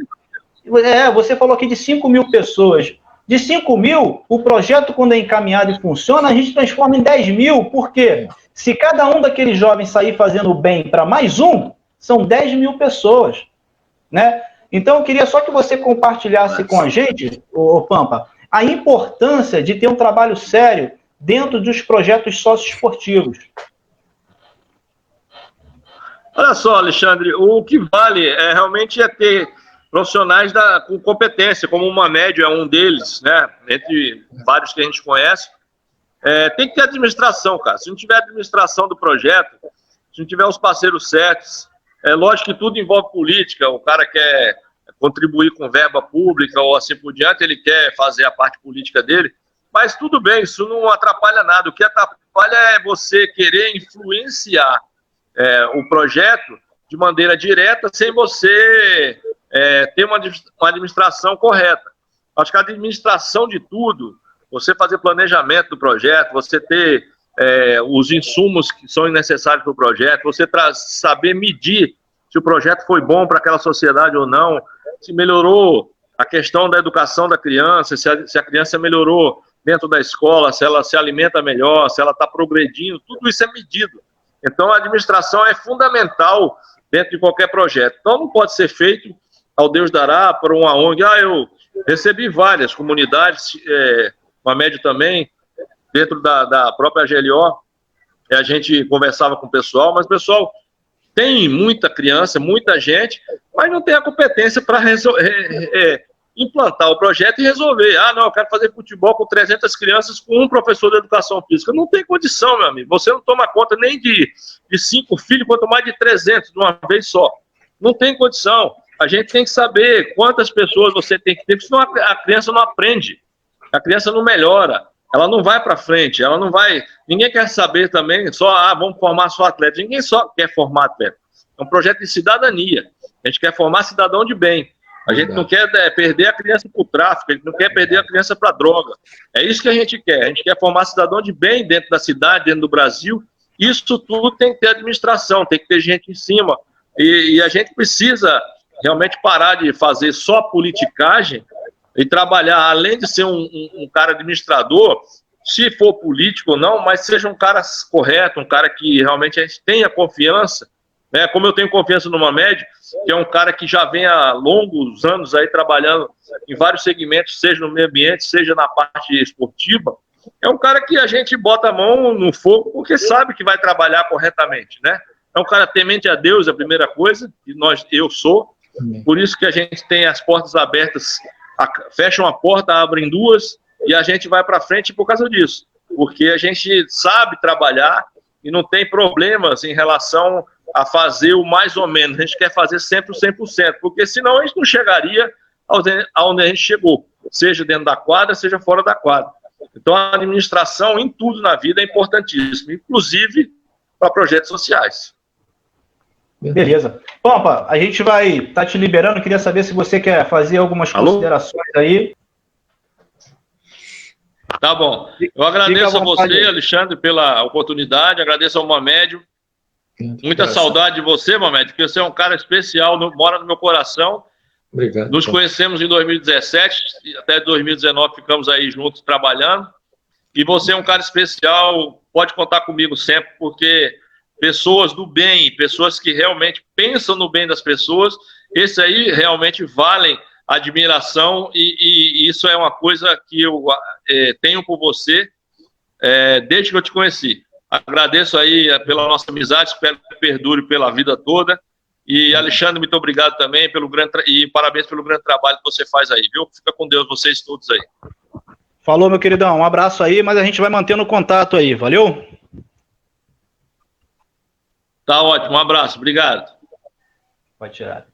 você falou aqui de 5 mil pessoas. De 5 mil, o projeto, quando é encaminhado e funciona, a gente transforma em 10 mil. Por quê? Se cada um daqueles jovens sair fazendo bem para mais um, são 10 mil pessoas, né? Então, eu queria só que você compartilhasse com a gente, ô Pampa, a importância de ter um trabalho sério dentro dos projetos socioesportivos. Olha só, Alexandre, o que vale realmente é ter profissionais com competência, como o Mamed é um deles, né? Entre vários que a gente conhece. Tem que ter administração, cara. Se não tiver administração do projeto, se não tiver os parceiros certos, lógico que tudo envolve política, o cara quer contribuir com verba pública ou assim por diante, ele quer fazer a parte política dele, mas tudo bem, isso não atrapalha nada. O que atrapalha é você querer influenciar o projeto de maneira direta sem você ter uma administração correta. Acho que a administração de tudo, você fazer planejamento do projeto, você ter os insumos que são necessários para o projeto, você saber medir se o projeto foi bom para aquela sociedade ou não, se melhorou a questão da educação da criança, se a criança melhorou dentro da escola, se ela se alimenta melhor, se ela está progredindo, tudo isso é medido. Então, a administração é fundamental dentro de qualquer projeto. Então, não pode ser feito ao Deus dará por uma ONG. Eu recebi várias comunidades, uma média também, dentro da própria GLO, a gente conversava com o pessoal, mas o pessoal tem muita criança, muita gente, mas não tem a competência para implantar o projeto e resolver. Não, eu quero fazer futebol com 300 crianças com um professor de educação física. Não tem condição, meu amigo. Você não toma conta nem de 5 filhos, quanto mais de 300 de uma vez só. Não tem condição. A gente tem que saber quantas pessoas você tem que ter, porque senão a criança não aprende. A criança não melhora. Ela não vai para frente, ela não vai... Ninguém quer saber também vamos formar só atletas. Ninguém só quer formar atleta. É um projeto de cidadania. A gente quer formar cidadão de bem. A gente não quer perder a criança para o tráfico, a gente não quer perder a criança para a droga. É isso que a gente quer. A gente quer formar cidadão de bem dentro da cidade, dentro do Brasil. Isso tudo tem que ter administração, tem que ter gente em cima. E a gente precisa realmente parar de fazer só politicagem e trabalhar, além de ser um cara administrador, se for político ou não, mas seja um cara correto, um cara que realmente a gente tenha confiança, né? Como eu tenho confiança no Mamed, que é um cara que já vem há longos anos aí trabalhando em vários segmentos, seja no meio ambiente, seja na parte esportiva, é um cara que a gente bota a mão no fogo porque sabe que vai trabalhar corretamente, né? É um cara temente a Deus, é a primeira coisa, que eu sou, por isso que a gente tem as portas abertas, fecha uma porta, abrem duas, e a gente vai para frente por causa disso, porque a gente sabe trabalhar e não tem problemas em relação a fazer o mais ou menos. A gente quer fazer sempre o 100%, porque senão a gente não chegaria aonde a gente chegou, seja dentro da quadra, seja fora da quadra. Então a administração em tudo na vida é importantíssima, inclusive para projetos sociais. Beleza. Pampa, a gente vai estar te liberando, queria saber se você quer fazer algumas considerações aí. Tá bom. Eu agradeço a você, Alexandre, pela oportunidade, agradeço ao Mamed. Muita saudade de você, Mamed, porque você é um cara especial, mora no meu coração. Obrigado. Nos conhecemos em 2017, até 2019 ficamos aí juntos trabalhando. E você é um cara especial, pode contar comigo sempre, porque pessoas do bem, pessoas que realmente pensam no bem das pessoas, esses aí realmente valem admiração e isso é uma coisa que eu tenho por você desde que eu te conheci. Agradeço aí pela nossa amizade, espero que perdure pela vida toda. E, Alexandre, muito obrigado também e parabéns pelo grande trabalho que você faz aí, viu? Fica com Deus, vocês todos aí. Falou, meu queridão. Um abraço aí, mas a gente vai mantendo o contato aí, valeu? Tá ótimo, um abraço, obrigado. Pode tirar.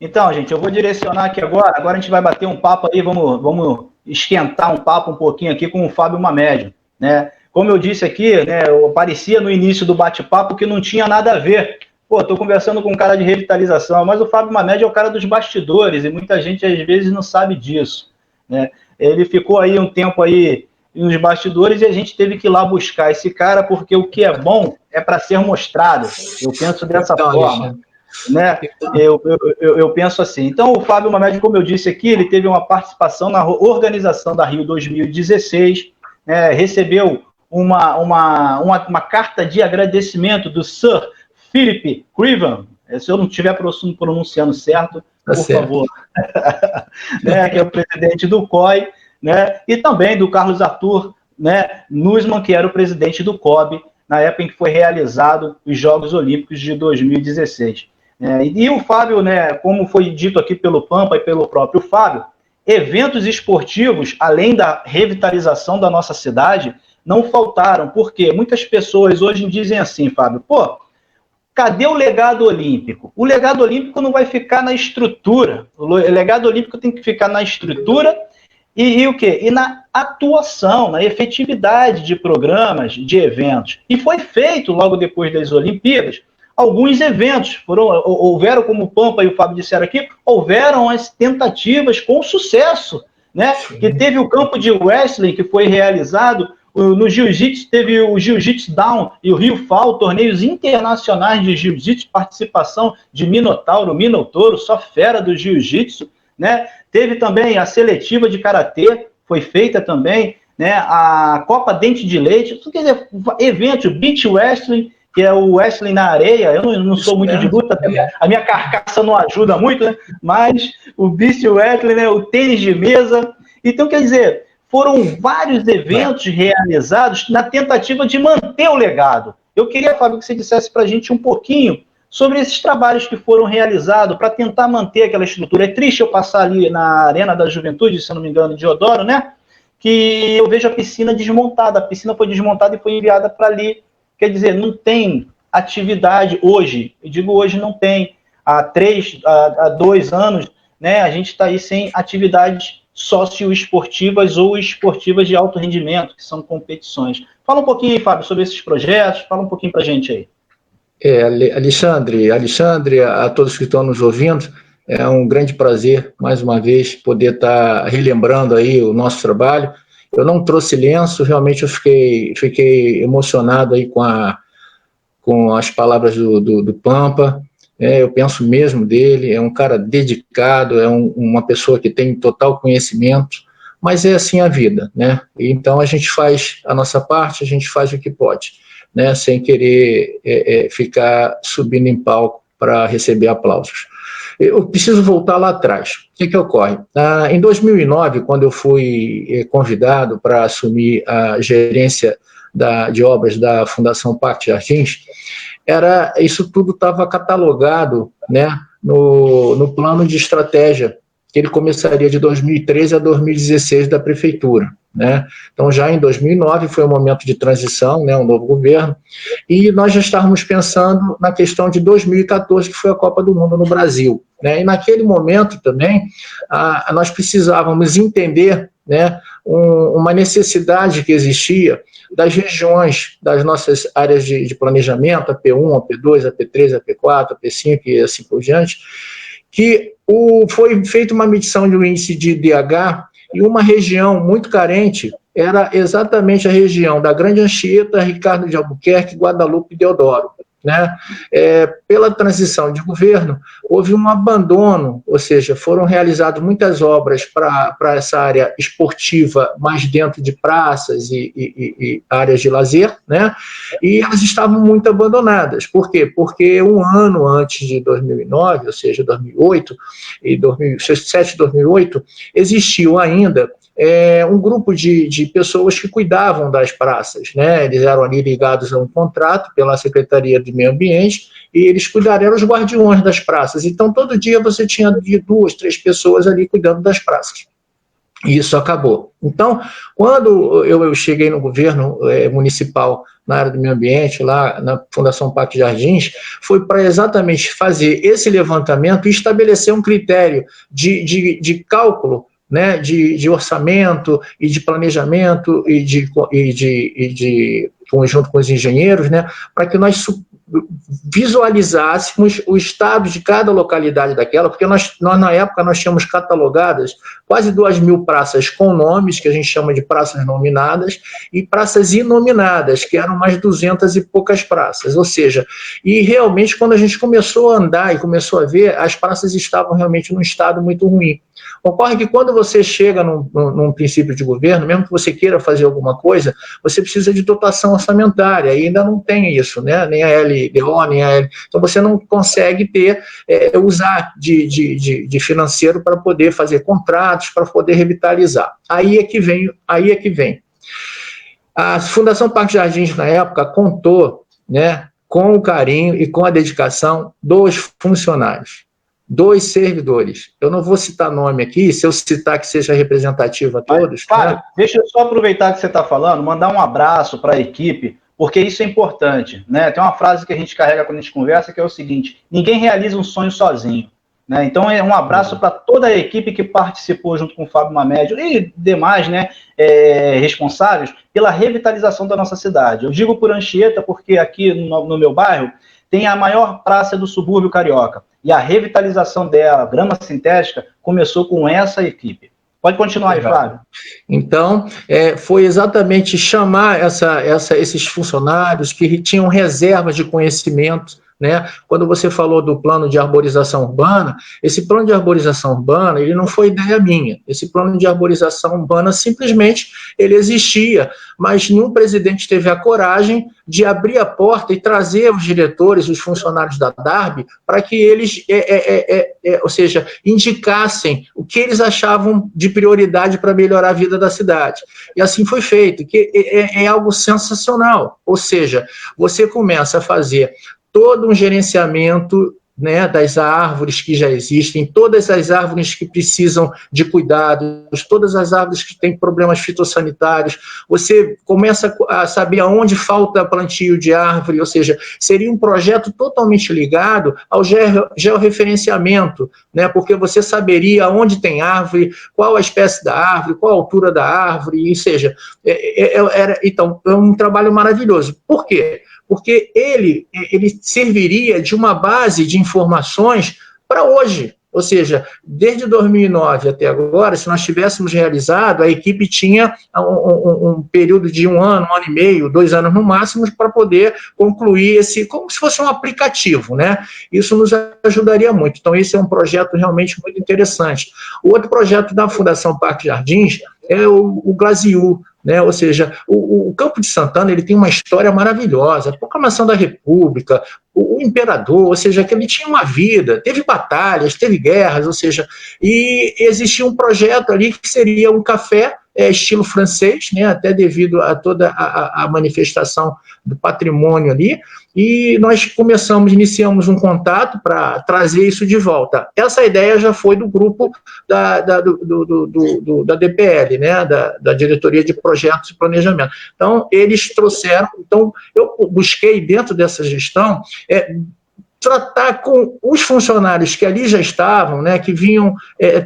Então, gente, eu vou direcionar aqui agora. Agora a gente vai bater um papo aí, vamos esquentar um papo um pouquinho aqui com o Fábio Mamed, né? Como eu disse aqui, né, eu parecia no início do bate-papo que não tinha nada a ver. Pô, tô conversando com um cara de revitalização, mas o Fábio Mamed é o cara dos bastidores e muita gente às vezes não sabe disso, né? Ele ficou aí um tempo aí nos bastidores e a gente teve que ir lá buscar esse cara porque o que é bom é para ser mostrado. Eu penso dessa forma. né? Eu penso assim. Então, o Fábio Mamed, como eu disse aqui, ele teve uma participação na organização da Rio 2016, né? Recebeu uma carta de agradecimento do Sir Philip Craven, se eu não estiver pronunciando certo, por favor, né? Que é o presidente do COI, né? E também do Carlos Arthur, né? Nussmann, que era o presidente do COB, na época em que foi realizado os Jogos Olímpicos de 2016. E o Fábio, né, como foi dito aqui pelo Pampa e pelo próprio Fábio, eventos esportivos, além da revitalização da nossa cidade, não faltaram, porque muitas pessoas hoje dizem assim, Fábio, pô, cadê o legado olímpico? O legado olímpico não vai ficar na estrutura, o legado olímpico tem que ficar na estrutura e o quê? E na atuação, na efetividade de programas, de eventos. E foi feito, logo depois das Olimpíadas, alguns eventos. Houveram, como o Pampa e o Fábio disseram aqui, houveram as tentativas com sucesso, né? Que teve o campo de wrestling, que foi realizado, no jiu-jitsu teve o Jiu-Jitsu Down e o Rio Fall, torneios internacionais de jiu-jitsu, participação de Minotauro, só fera do jiu-jitsu, né? Teve também a seletiva de karatê, foi feita também, né? A Copa Dente de Leite, quer dizer, eventos, beach wrestling, que é o wrestling na areia. Eu não sou muito de luta, a minha carcaça não ajuda muito, né? Mas o beach wrestling, né? O tênis de mesa. Então, quer dizer, foram vários eventos realizados na tentativa de manter o legado. Eu queria, Fábio, que você dissesse para a gente um pouquinho sobre esses trabalhos que foram realizados para tentar manter aquela estrutura. É triste eu passar ali na Arena da Juventude, se eu não me engano, de Deodoro, né? Que eu vejo a piscina desmontada. A piscina foi desmontada e foi enviada para ali. Quer dizer, não tem atividade hoje. Eu digo hoje não tem. Há 2 anos, né? A gente está aí sem atividades socioesportivas ou esportivas de alto rendimento, que são competições. Fala um pouquinho, Fábio, sobre esses projetos. Fala um pouquinho para a gente aí. Alexandre, a todos que estão nos ouvindo, é um grande prazer, mais uma vez, poder estar relembrando aí o nosso trabalho. Eu não trouxe lenço, realmente eu fiquei emocionado aí com as palavras do Pampa. Eu penso mesmo dele, é um cara dedicado, é uma pessoa que tem total conhecimento, mas é assim a vida, né? Então a gente faz a nossa parte, a gente faz o que pode, né? Sem querer ficar subindo em palco para receber aplausos. Eu preciso voltar lá atrás. O que ocorre? Em 2009, quando eu fui convidado para assumir a gerência de obras da Fundação Parque Jardins, isso tudo estava catalogado, né, no plano de estratégia, que ele começaria de 2013 a 2016 da Prefeitura, né? Então, já em 2009 foi um momento de transição, né, um novo governo, e nós já estávamos pensando na questão de 2014, que foi a Copa do Mundo no Brasil, né? E naquele momento também, nós precisávamos entender, né, uma necessidade que existia das regiões, das nossas áreas de planejamento, a P1, a P2, a P3, a P4, a P5 e assim por diante, que foi feita uma medição de um índice de IDH e uma região muito carente era exatamente a região da Grande Anchieta, Ricardo de Albuquerque, Guadalupe e Deodoro, né? Pela transição de governo, houve um abandono, ou seja, foram realizadas muitas obras para essa área esportiva, mais dentro de praças e áreas de lazer, né? E elas estavam muito abandonadas. Por quê? Porque um ano antes de 2009, ou seja, 2008, e 2007, 2008, existiu ainda um grupo de pessoas que cuidavam das praças, né? Eles eram ali ligados a um contrato pela Secretaria de Meio Ambiente e eles cuidaram, eram os guardiões das praças. Então, todo dia você tinha 2, 3 pessoas ali cuidando das praças. E isso acabou. Então, quando eu cheguei no governo municipal na área do meio ambiente, lá na Fundação Parque Jardins, foi para exatamente fazer esse levantamento e estabelecer um critério de cálculo, né, de orçamento e de planejamento e de conjunto com os engenheiros, né, para que nós visualizássemos o estado de cada localidade daquela, porque nós na época, nós tínhamos catalogadas quase 2.000 praças com nomes, que a gente chama de praças nominadas, e praças inominadas, que eram mais 200 e poucas praças, ou seja, e realmente quando a gente começou a andar e começou a ver, as praças estavam realmente num estado muito ruim. Ocorre que quando você chega num princípio de governo, mesmo que você queira fazer alguma coisa, você precisa de dotação orçamentária, e ainda não tem isso, né? Nem a LDO, nem a L... Então você não consegue ter, usar de financeiro para poder fazer contratos, para poder revitalizar. Aí é que vem. A Fundação Parque Jardins, na época, contou, né, com o carinho e com a dedicação dos funcionários, 2 servidores. Eu não vou citar nome aqui, se eu citar que seja representativo a todos. Fábio, né? Deixa eu só aproveitar que você está falando, mandar um abraço para a equipe, porque isso é importante, né? Tem uma frase que a gente carrega quando a gente conversa, que é o seguinte: ninguém realiza um sonho sozinho, né? Então é um abraço para toda a equipe que participou junto com o Fábio Mamédio e demais, né, responsáveis pela revitalização da nossa cidade. Eu digo por Anchieta porque aqui no meu bairro tem a maior praça do subúrbio carioca. E a revitalização dela, grama sintética, começou com essa equipe. Pode continuar aí, Flávio. Então, foi exatamente chamar esses funcionários que tinham reservas de conhecimento, né? Quando você falou do plano de arborização urbana, esse plano de arborização urbana, ele não foi ideia minha. Esse plano de arborização urbana, simplesmente, ele existia, mas nenhum presidente teve a coragem de abrir a porta e trazer os diretores, os funcionários da DARB, para que eles, ou seja, indicassem o que eles achavam de prioridade para melhorar a vida da cidade. E assim foi feito, que é algo sensacional. Ou seja, você começa a fazer todo um gerenciamento, né, das árvores que já existem, todas as árvores que precisam de cuidados, todas as árvores que têm problemas fitossanitários, você começa a saber aonde falta plantio de árvore, ou seja, seria um projeto totalmente ligado ao georreferenciamento, né, porque você saberia onde tem árvore, qual a espécie da árvore, qual a altura da árvore, ou seja, então, é um trabalho maravilhoso. Por quê? Porque ele serviria de uma base de informações para hoje. Ou seja, desde 2009 até agora, se nós tivéssemos realizado, a equipe tinha um período de 1 ano, 1 ano e meio, 2 anos no máximo, para poder concluir como se fosse um aplicativo, né? Isso nos ajudaria muito. Então, esse é um projeto realmente muito interessante. O outro projeto da Fundação Parque Jardins é o Glaziú, né? Ou seja, o Campo de Santana, ele tem uma história maravilhosa, a proclamação da República, o imperador, ou seja, que ele tinha uma vida, teve batalhas, teve guerras, ou seja, e existia um projeto ali que seria um café estilo francês, né, até devido a toda a manifestação do patrimônio ali, e nós iniciamos um contato para trazer isso de volta. Essa ideia já foi do grupo da DPL, né, da Diretoria de Projetos e Planejamento. Então, eles trouxeram, então, eu busquei dentro dessa gestão, tratar com os funcionários que ali já estavam, né, que vinham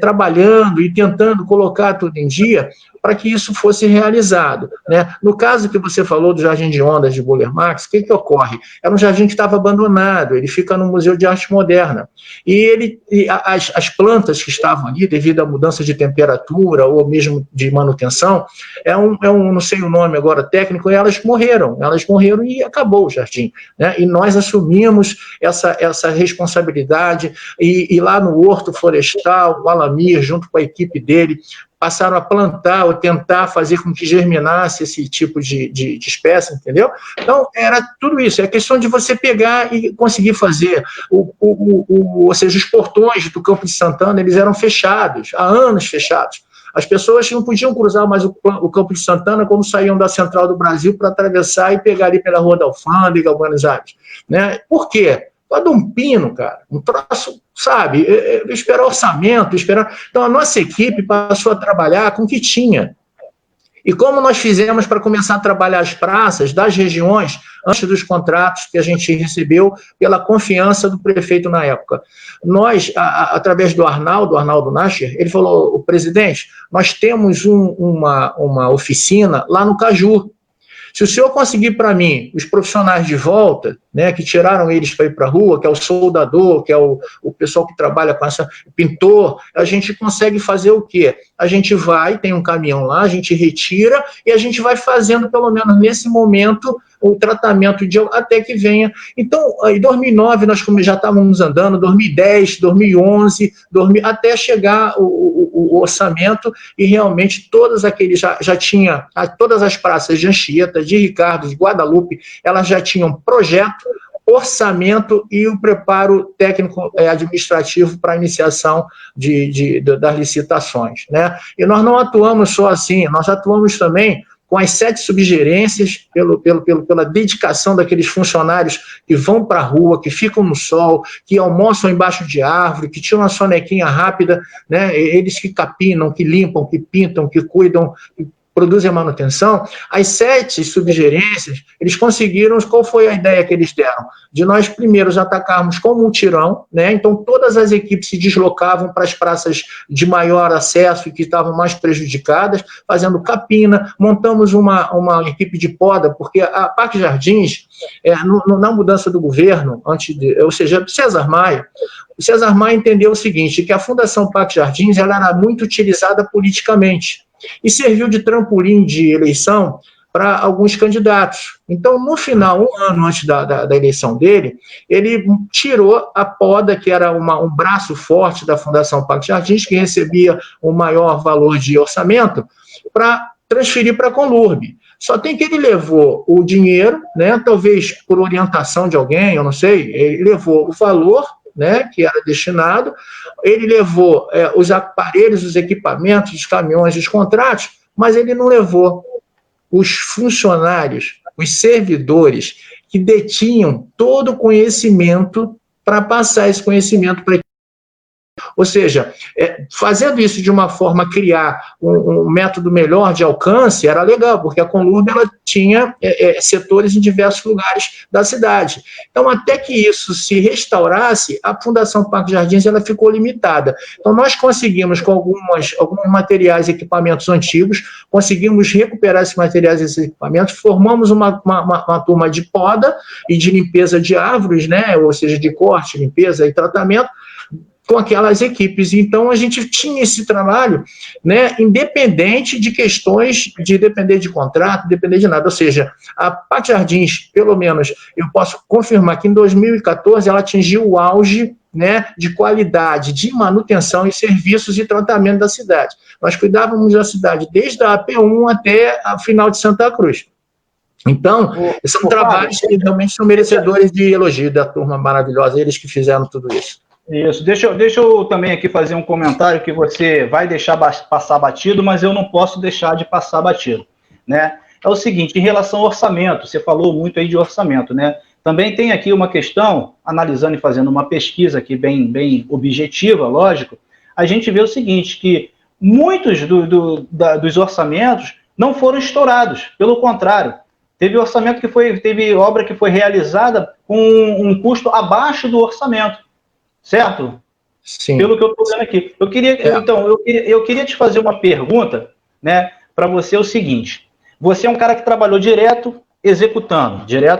trabalhando e tentando colocar tudo em dia, para que isso fosse realizado, né? No caso que você falou do Jardim de Ondas de Buller Marx, o que ocorre? Era um jardim que estava abandonado, ele fica no Museu de Arte Moderna, e as plantas que estavam ali, devido à mudança de temperatura ou mesmo de manutenção, não sei o nome agora técnico, e elas morreram e acabou o jardim, né? E nós assumimos essa responsabilidade, e lá no Horto Florestal, o Alamir, junto com a equipe dele, passaram a plantar ou tentar fazer com que germinasse esse tipo de espécie, entendeu? Então, era tudo isso, é questão de você pegar e conseguir fazer, ou seja, os portões do Campo de Santana, eles eram fechados, há anos fechados. As pessoas não podiam cruzar mais o Campo de Santana quando saíam da Central do Brasil para atravessar e pegar ali pela Rua da Alfândega, Buenos Aires, né? Por quê? Todo um pino, cara, um troço, sabe, esperar orçamento, Então, a nossa equipe passou a trabalhar com o que tinha. E como nós fizemos para começar a trabalhar as praças das regiões, antes dos contratos que a gente recebeu pela confiança do prefeito na época. Nós, através do Arnaldo Nascher, ele falou: o presidente, nós temos uma oficina lá no Caju. Se o senhor conseguir para mim os profissionais de volta, né, que tiraram eles para ir para a rua, que é o soldador, que é o pessoal que trabalha com essa, pintor, a gente consegue fazer o quê? A gente vai, tem um caminhão lá, a gente retira e a gente vai fazendo, pelo menos nesse momento, o tratamento até que venha. Então, em 2009 nós já estávamos andando, 2010, 2011, até chegar o orçamento e realmente todas aqueles, já tinha, todas as praças de Anchieta, de Ricardo, de Guadalupe, elas já tinham projeto, orçamento e o preparo técnico administrativo para a iniciação das licitações, né? E nós não atuamos só assim, nós atuamos também com as 7 subgerências, pela dedicação daqueles funcionários que vão para a rua, que ficam no sol, que almoçam embaixo de árvore, que tiram uma sonequinha rápida, né? Eles que capinam, que limpam, que pintam, que cuidam, que produzem a manutenção. As 7 subgerências, eles conseguiram, qual foi a ideia que eles deram? De nós primeiro atacarmos com mutirão, né? Então todas as equipes se deslocavam para as praças de maior acesso e que estavam mais prejudicadas, fazendo capina, montamos uma equipe de poda, porque a Parque Jardins, na mudança do governo, ou seja, César Maia, o César Maia entendeu o seguinte, que a Fundação Parque Jardins ela era muito utilizada politicamente, e serviu de trampolim de eleição para alguns candidatos. Então, no final, um ano antes da eleição dele, ele tirou a poda, que era um braço forte da Fundação Parque Jardins, que recebia o maior valor de orçamento, para transferir para a Conlurb. Só tem que ele levou o dinheiro, né, talvez por orientação de alguém, eu não sei, ele levou o valor, né, que era destinado, ele levou os aparelhos, os equipamentos, os caminhões, os contratos, mas ele não levou os funcionários, os servidores que detinham todo o conhecimento para passar esse conhecimento para a equipe. Ou seja, fazendo isso de uma forma, criar um método melhor de alcance, era legal, porque a Conlurb ela tinha setores em diversos lugares da cidade. Então, até que isso se restaurasse, a Fundação Parque Jardins ela ficou limitada. Então, nós conseguimos, com alguns materiais e equipamentos antigos, conseguimos recuperar esses materiais e esses equipamentos, formamos uma turma de poda e de limpeza de árvores, né? Ou seja, de corte, limpeza e tratamento, com aquelas equipes. Então, a gente tinha esse trabalho, né, independente de questões de depender de contrato, depender de nada. Ou seja, a Parque Jardins, pelo menos, eu posso confirmar que em 2014 ela atingiu o auge, né, de qualidade, de manutenção e serviços e tratamento da cidade. Nós cuidávamos da cidade desde a AP1 até a final de Santa Cruz. Então, são trabalhos que realmente são merecedores de elogio da turma maravilhosa, eles que fizeram tudo isso. Isso, deixa eu também aqui fazer um comentário que você vai deixar passar batido, mas eu não posso deixar de passar batido, né? É o seguinte, em relação ao orçamento, você falou muito aí de orçamento, né? Também tem aqui uma questão, analisando e fazendo uma pesquisa aqui bem objetiva, lógico, a gente vê o seguinte, que muitos dos orçamentos não foram estourados, pelo contrário, teve orçamento teve obra que foi realizada com um custo abaixo do orçamento. Certo? Sim. Pelo que eu estou vendo aqui. Eu queria te fazer uma pergunta, né, para você, o seguinte. Você é um cara que trabalhou direto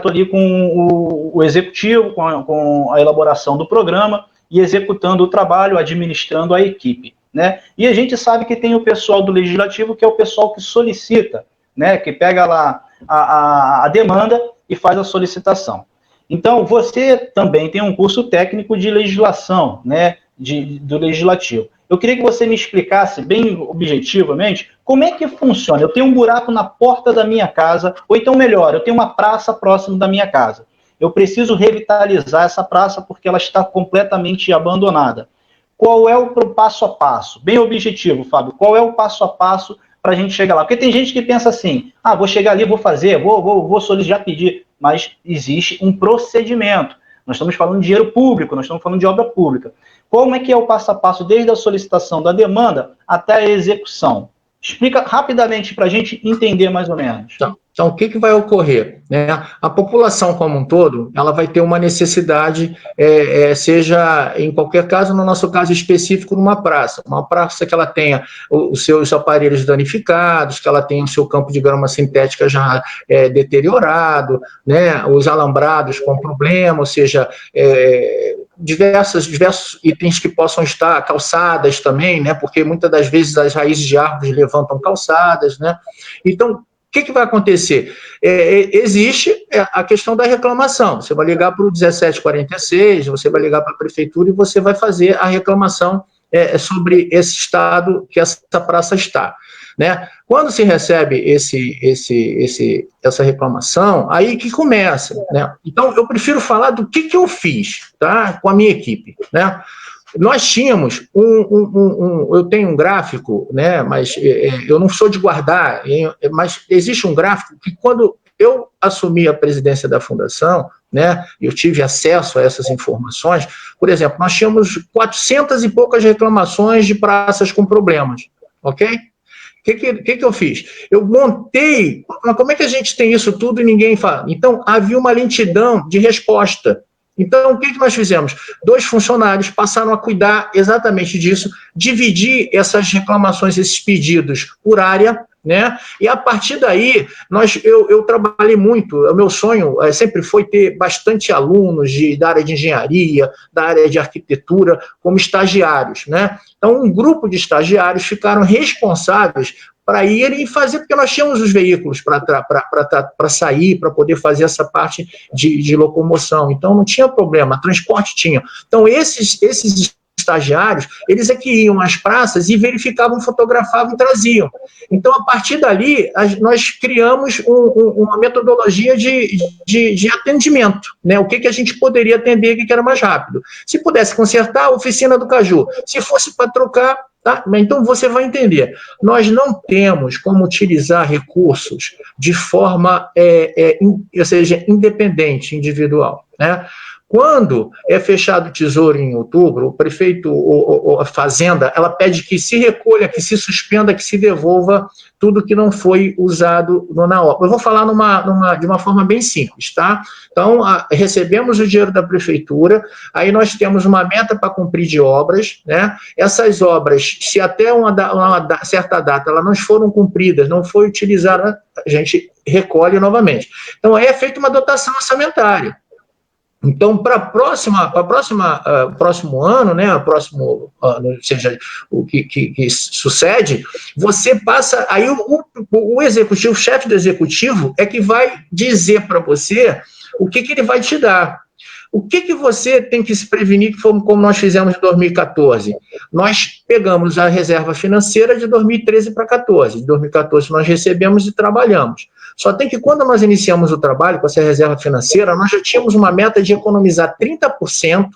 ali com o executivo, com a elaboração do programa e executando o trabalho, administrando a equipe, né? E a gente sabe que tem o pessoal do legislativo, que é o pessoal que solicita, né, que pega lá a demanda e faz a solicitação. Então, você também tem um curso técnico de legislação, né, do legislativo. Eu queria que você me explicasse bem objetivamente como é que funciona. Eu tenho um buraco na porta da minha casa, ou então melhor, eu tenho uma praça próximo da minha casa. Eu preciso revitalizar essa praça porque ela está completamente abandonada. Qual é o passo a passo? Bem objetivo, Fábio. Qual é o passo a passo para a gente chegar lá? Porque tem gente que pensa assim, vou chegar ali, vou fazer, vou solicitar, já pedir. Mas existe um procedimento. Nós estamos falando de dinheiro público, nós estamos falando de obra pública. Como é que é o passo a passo desde a solicitação da demanda até a execução? Explica rapidamente para a gente entender mais ou menos. Então, o que vai ocorrer? Né? A população como um todo, ela vai ter uma necessidade, seja, em qualquer caso, no nosso caso específico, uma praça que ela tenha os seus aparelhos danificados, que ela tenha o seu campo de grama sintética já deteriorado, né? Os alambrados com problema, ou seja, diversos itens que possam estar, calçadas também, né? Porque muitas das vezes as raízes de árvores levantam calçadas, né? Então, o que vai acontecer? Existe a questão da reclamação. Você vai ligar para o 1746, você vai ligar para a prefeitura e você vai fazer a reclamação sobre esse estado que essa praça está. Né? Quando se recebe essa reclamação, aí que começa. Né? Então, eu prefiro falar do que eu fiz, tá? Com a minha equipe, né? Nós tínhamos eu tenho um gráfico, né, mas eu não sou de guardar, mas existe um gráfico que quando eu assumi a presidência da fundação, né, eu tive acesso a essas informações. Por exemplo, nós tínhamos 400 e poucas reclamações de praças com problemas, ok? O que eu fiz? Eu montei, como é que a gente tem isso tudo e ninguém fala? Então, havia uma lentidão de resposta. Então, o que nós fizemos? 2 funcionários passaram a cuidar exatamente disso, dividir essas reclamações, esses pedidos por área, né? E a partir daí, eu trabalhei muito. O meu sonho sempre foi ter bastante alunos da área de engenharia, da área de arquitetura, como estagiários, né? Então, um grupo de estagiários ficaram responsáveis para irem fazer, porque nós tínhamos os veículos para sair, para poder fazer essa parte de locomoção. Então, não tinha problema, transporte tinha. Então, esses estagiários, eles é que iam às praças e verificavam, fotografavam e traziam. Então, a partir dali, nós criamos uma metodologia de atendimento, né? O que a gente poderia atender, o que era mais rápido. Se pudesse consertar, a oficina do Caju. Se fosse para trocar, tá? Então, você vai entender. Nós não temos como utilizar recursos de forma, ou seja, independente, individual, né? Quando é fechado o tesouro em outubro, o prefeito ou a fazenda, ela pede que se recolha, que se suspenda, que se devolva tudo que não foi usado na obra. Eu vou falar de uma forma bem simples, tá? Então, recebemos o dinheiro da prefeitura, aí nós temos uma meta para cumprir de obras, né? Essas obras, se até uma certa data elas não foram cumpridas, não foi utilizada, a gente recolhe novamente. Então, aí é feita uma dotação orçamentária. Então, para o próximo ano, né, próximo ano, seja o que sucede, você passa, aí o executivo, o chefe do executivo é que vai dizer para você o que ele vai te dar. O que você tem que se prevenir, como nós fizemos em 2014? Nós pegamos a reserva financeira de 2013 para 2014. Em 2014 nós recebemos e trabalhamos. Só tem que, quando nós iniciamos o trabalho com essa reserva financeira, nós já tínhamos uma meta de economizar 30%,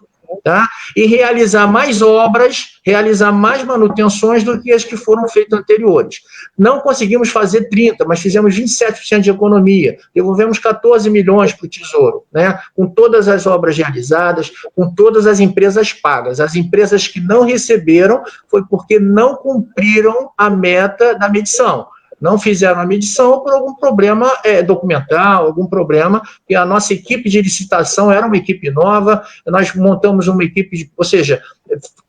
tá? E realizar mais obras, realizar mais manutenções do que as que foram feitas anteriores. Não conseguimos fazer 30%, mas fizemos 27% de economia, devolvemos 14 milhões para o Tesouro, né? Com todas as obras realizadas, com todas as empresas pagas. As empresas que não receberam foi porque não cumpriram a meta da medição. Não fizeram a medição por algum problema documental, algum problema, e a nossa equipe de licitação era uma equipe nova, nós montamos uma equipe, ou seja,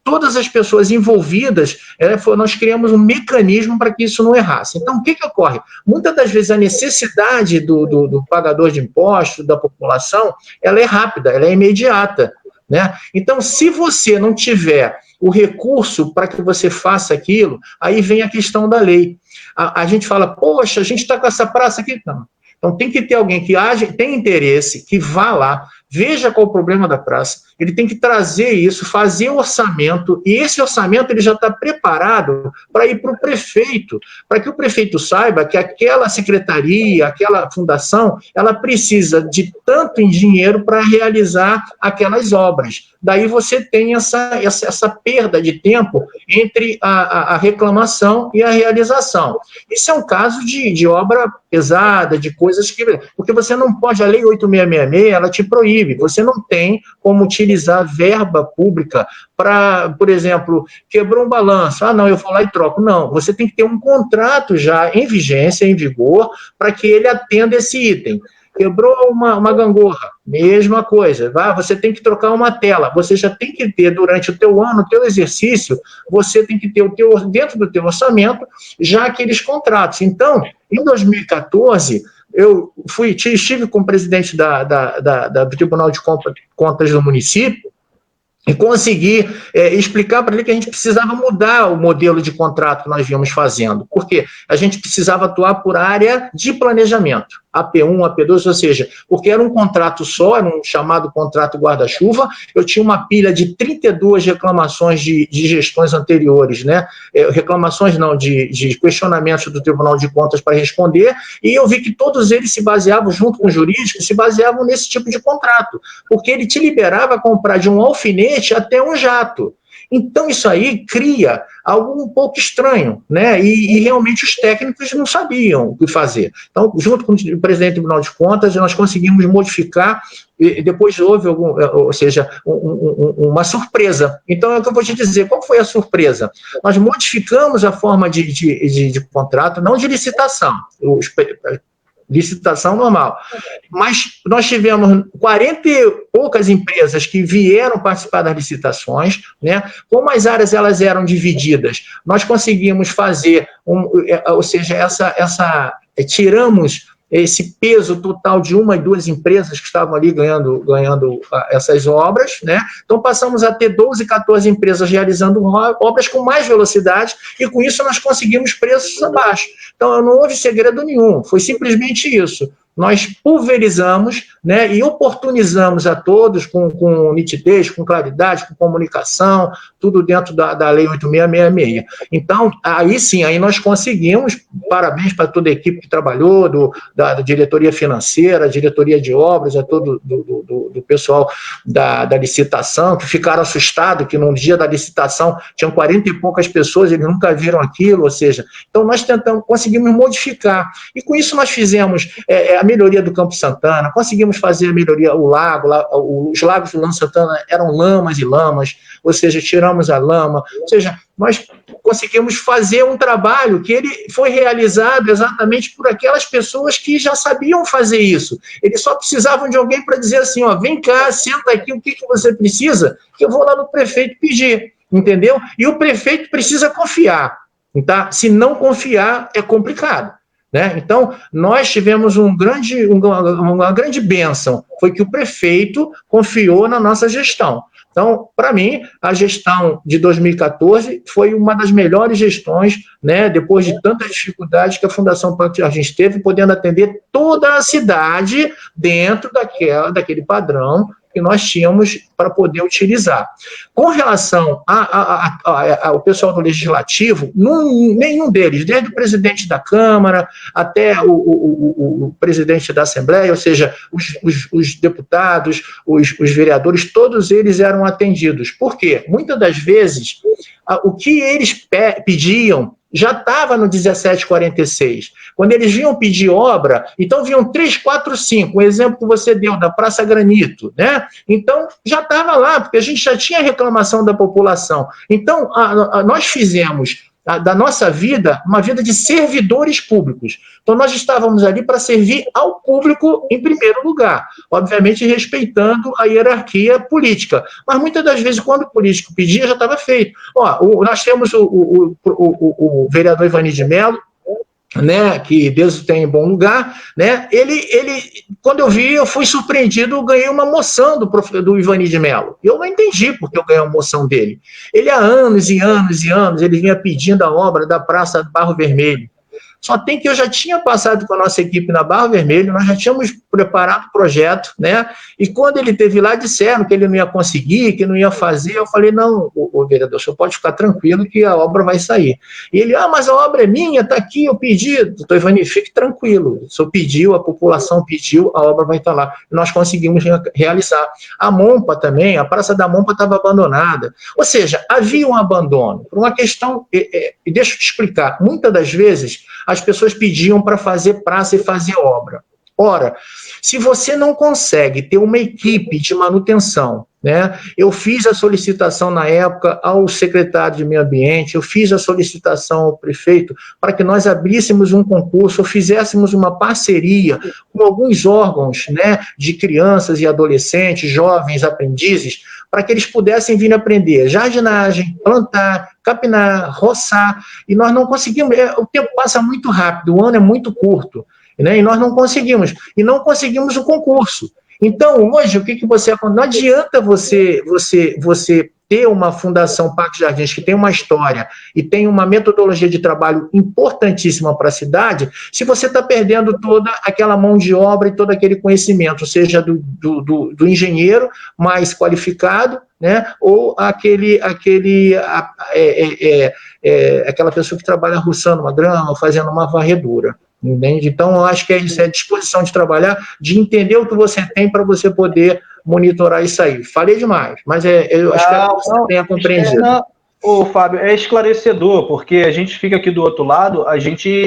todas as pessoas envolvidas, nós criamos um mecanismo para que isso não errasse. Então, o que ocorre? Muitas das vezes a necessidade do pagador de impostos, da população, ela é rápida, ela é imediata, né? Então, se você não tiver o recurso para que você faça aquilo, aí vem a questão da lei. A gente fala, poxa, a gente está com essa praça aqui. Não. Então, tem que ter alguém que tem interesse, que vá lá, veja qual o problema da praça, ele tem que trazer isso, fazer o orçamento, e esse orçamento ele já está preparado para ir para o prefeito, para que o prefeito saiba que aquela secretaria, aquela fundação, ela precisa de tanto em dinheiro para realizar aquelas obras. Daí você tem essa perda de tempo entre a reclamação e a realização. Isso é um caso de obra pesada, de coisas que... Porque você não pode, a Lei 8666, ela te proíbe vive. Você não tem como utilizar verba pública para, por exemplo, quebrou um balanço, não, eu vou lá e troco. Não, você tem que ter um contrato já em vigência, em vigor, para que ele atenda esse item. Quebrou uma gangorra, mesma coisa. Você tem que trocar uma tela. Você já tem que ter, durante o teu ano, o teu exercício, você tem que ter dentro do teu orçamento, já aqueles contratos. Então, em 2014, eu estive com o presidente do Tribunal de Contas do município, e consegui explicar para ele que a gente precisava mudar o modelo de contrato que nós vínhamos fazendo. Por quê? A gente precisava atuar por área de planejamento. AP1, AP2, ou seja, porque era um contrato só, era um chamado contrato guarda-chuva, eu tinha uma pilha de 32 reclamações de gestões anteriores, né? Reclamações não, de questionamentos do Tribunal de Contas para responder, e eu vi que todos eles se baseavam, junto com o jurídico, se baseavam nesse tipo de contrato, porque ele te liberava a comprar de um alfinete até um jato. Então, isso aí cria algo um pouco estranho, né? E realmente os técnicos não sabiam o que fazer. Então, junto com o presidente do Tribunal de Contas, nós conseguimos modificar, e depois houve uma surpresa. Então, é o que eu vou te dizer. Qual foi a surpresa? Nós modificamos a forma de contrato, não de licitação, licitação normal. Mas nós tivemos 40 e poucas empresas que vieram participar das licitações, né? Como as áreas elas eram divididas, nós conseguimos fazer, ou seja, tiramos esse peso total de 1 e 2 empresas que estavam ali ganhando essas obras, né? Então passamos a ter 12, 14 empresas realizando obras com mais velocidade, e com isso nós conseguimos preços abaixo. Então não houve segredo nenhum, foi simplesmente isso. Nós pulverizamos, né, e oportunizamos a todos com nitidez, com claridade, com comunicação, tudo dentro da Lei 8666. Então, aí sim, aí nós conseguimos, parabéns para toda a equipe que trabalhou, da diretoria financeira, diretoria de obras, a todo do pessoal da licitação, que ficaram assustados, que no dia da licitação tinham 40 e poucas pessoas, eles nunca viram aquilo, ou seja, então nós conseguimos modificar, e com isso nós fizemos a melhoria do Campo Santana, conseguimos fazer a melhoria, os lagos do Lama Santana eram lamas e lamas, ou seja, tiramos a lama, ou seja, nós conseguimos fazer um trabalho que ele foi realizado exatamente por aquelas pessoas que já sabiam fazer isso. Eles só precisavam de alguém para dizer assim, vem cá, senta aqui, o que você precisa, que eu vou lá no prefeito pedir, entendeu? E o prefeito precisa confiar, tá? Se não confiar, é complicado. Né? Então, nós tivemos uma grande bênção, foi que o prefeito confiou na nossa gestão. Então, para mim, a gestão de 2014 foi uma das melhores gestões, né, depois de tantas dificuldades que a Fundação Pacto Jardim teve, podendo atender toda a cidade dentro daquele padrão que nós tínhamos para poder utilizar. Com relação ao pessoal do Legislativo, nenhum deles, desde o presidente da Câmara até o presidente da Assembleia, ou seja, os deputados, os vereadores, todos eles eram atendidos. Por quê? Muitas das vezes, o que eles pediam já estava no 1746. Quando eles vinham pedir obra, então vinham 3, 4, 5. O exemplo que você deu da Praça Granito, né? Então, já estava lá, porque a gente já tinha reclamação da população. Então, nós fizemos da nossa vida uma vida de servidores públicos. Então, nós estávamos ali para servir ao público em primeiro lugar, obviamente respeitando a hierarquia política. Mas, muitas das vezes, quando o político pedia, já estava feito. Nós temos o vereador Ivani de Mello, né, que Deus tem em bom lugar, né, ele quando eu fui surpreendido, eu ganhei uma moção do Ivani de Mello. Eu não entendi porque eu ganhei uma moção dele. Ele há anos e anos e anos, ele vinha pedindo a obra da Praça do Barro Vermelho. Só tem que eu já tinha passado com a nossa equipe na Barro Vermelho, nós já tínhamos preparado o projeto, né? E quando ele esteve lá, disseram que ele não ia conseguir, que não ia fazer. Eu falei, não, o vereador, o senhor pode ficar tranquilo que a obra vai sair. E ele, mas a obra é minha, está aqui, eu pedi. Doutor Ivani, fique tranquilo, o senhor pediu, a população pediu, a obra vai estar lá. E nós conseguimos realizar. A Mompa também, a Praça da Mompa estava abandonada. Ou seja, havia um abandono. Por uma questão, e deixa eu te explicar, muitas das vezes as pessoas pediam para fazer praça e fazer obra. Ora, se você não consegue ter uma equipe de manutenção, né? Eu fiz a solicitação na época ao secretário de Meio Ambiente, eu fiz a solicitação ao prefeito para que nós abríssemos um concurso, ou fizéssemos uma parceria com alguns órgãos, né, de crianças e adolescentes, jovens, aprendizes, para que eles pudessem vir aprender jardinagem, plantar, capinar, roçar, e nós não conseguimos, o tempo passa muito rápido, o ano é muito curto, né, e nós não conseguimos o concurso. Então, hoje, o que você... Não adianta você ter uma Fundação Parque Jardins que tem uma história e tem uma metodologia de trabalho importantíssima para a cidade, se você está perdendo toda aquela mão de obra e todo aquele conhecimento, seja do engenheiro mais qualificado, né, ou aquela pessoa que trabalha roçando uma grama, fazendo uma varredura. Entende? Então, eu acho que isso é a disposição de trabalhar, de entender o que você tem para você poder monitorar isso aí. Falei demais, mas eu espero que você tenha compreendido. Ô, Fábio, é esclarecedor, porque a gente fica aqui do outro lado,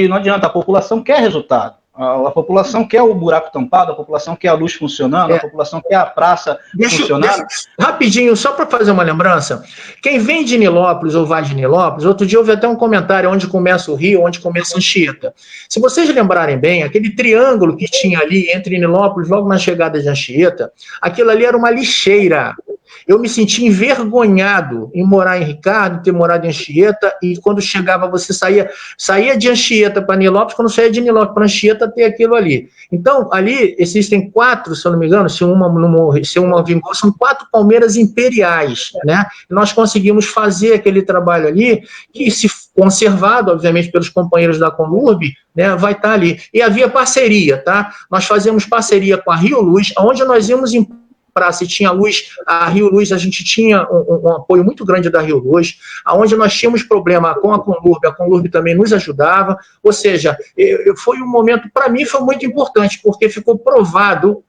não adianta, a população quer resultado. A população quer o buraco tampado, a população quer a luz funcionando, a população quer a praça funcionando. Rapidinho, só para fazer uma lembrança, quem vem de Nilópolis ou vai de Nilópolis, outro dia eu vi até um comentário onde começa o Rio, onde começa Anchieta. Se vocês lembrarem bem, aquele triângulo que tinha ali entre Nilópolis, logo na chegada de Anchieta, aquilo ali era uma lixeira. Eu me senti envergonhado em morar em Ricardo, ter morado em Anchieta, e quando chegava, você saía de Anchieta para Nilópolis, quando saía de Nilópolis para Anchieta, tem aquilo ali. Então, ali existem 4, se eu não me engano, se uma vingou, são 4 palmeiras imperiais, né? E nós conseguimos fazer aquele trabalho ali, que, se conservado, obviamente, pelos companheiros da Conlurb, né, vai estar ali. E havia parceria, tá? Nós fazíamos parceria com a Rio Luz, onde nós íamos em praça e tinha luz, a Rio Luz, a gente tinha um apoio muito grande da Rio Luz, onde nós tínhamos problema com a Conlurb também nos ajudava, ou seja, foi um momento, para mim, foi muito importante, porque ficou provado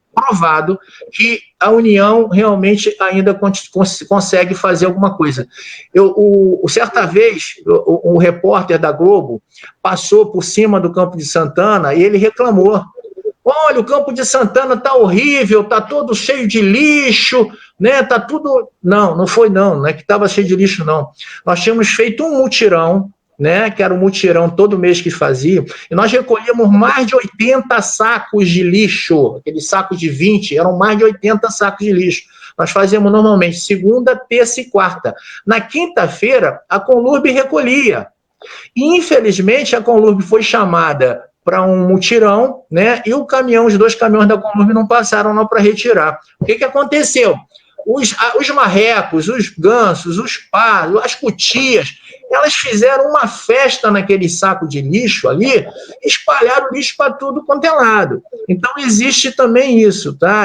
que a União realmente ainda consegue fazer alguma coisa. Certa vez, o repórter da Globo passou por cima do Campo de Santana e ele reclamou. Olha, o Campo de Santana está horrível, está todo cheio de lixo, né? Tá tudo... Não foi não é que estava cheio de lixo, não. Nós tínhamos feito um mutirão, né? Que era um mutirão todo mês que fazia, e nós recolhíamos mais de 80 sacos de lixo, aqueles sacos de 20, eram mais de 80 sacos de lixo. Nós fazíamos normalmente segunda, terça e quarta. Na quinta-feira, a Conlurb recolhia. E, infelizmente, a Conlurb foi chamada para um mutirão, né? E os 2 caminhões da Conlurb não passaram lá para retirar. O que aconteceu? Os marrecos, os gansos, os patos, as cutias, elas fizeram uma festa naquele saco de lixo ali, espalharam lixo para tudo quanto é lado. Então, existe também isso, tá?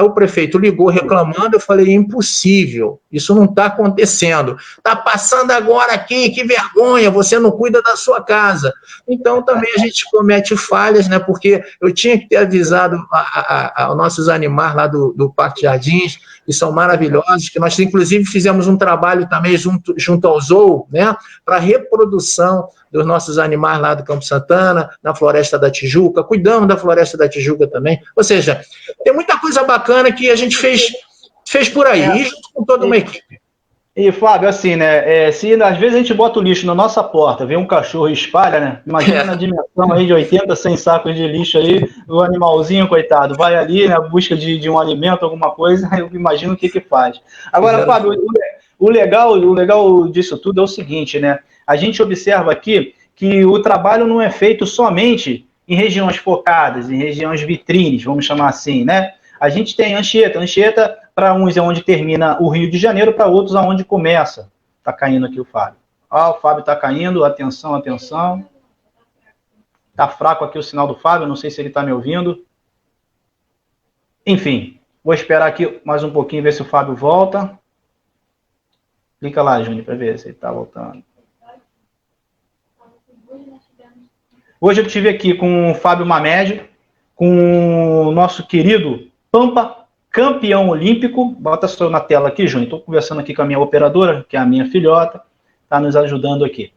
O prefeito ligou reclamando, eu falei, impossível, isso não está acontecendo. Está passando agora aqui, que vergonha, você não cuida da sua casa. Então, também a gente comete falhas, né? Porque eu tinha que ter avisado aos nossos animais lá do Parque Jardins, que são maravilhosos, que nós, inclusive, fizemos um trabalho também junto ao Zoo, né? Para a reprodução dos nossos animais lá do Campo Santana, na Floresta da Tijuca, cuidamos da Floresta da Tijuca também. Ou seja, tem muita coisa bacana que a gente fez por aí, e junto com toda uma equipe. E, Fábio, assim, né, se às vezes a gente bota o lixo na nossa porta, vem um cachorro e espalha, né, imagina a dimensão aí de 80, 100 sacos de lixo aí, o animalzinho, coitado, vai ali, na busca de um alimento, alguma coisa, eu imagino o que faz. Agora, Fábio, o legal disso tudo é o seguinte, né, a gente observa aqui que o trabalho não é feito somente em regiões focadas, em regiões vitrines, vamos chamar assim, né, a gente tem Anchieta, para uns é onde termina o Rio de Janeiro, para outros é onde começa. Está caindo aqui o Fábio. O Fábio está caindo, atenção. Está fraco aqui o sinal do Fábio, não sei se ele está me ouvindo. Enfim, vou esperar aqui mais um pouquinho, ver se o Fábio volta. Clica lá, Júnior, para ver se ele está voltando. Hoje eu estive aqui com o Fábio Mamed, com o nosso querido Pampa, campeão olímpico. Bota só na tela aqui, Júnior. Estou conversando aqui com a minha operadora, que é a minha filhota, está nos ajudando aqui.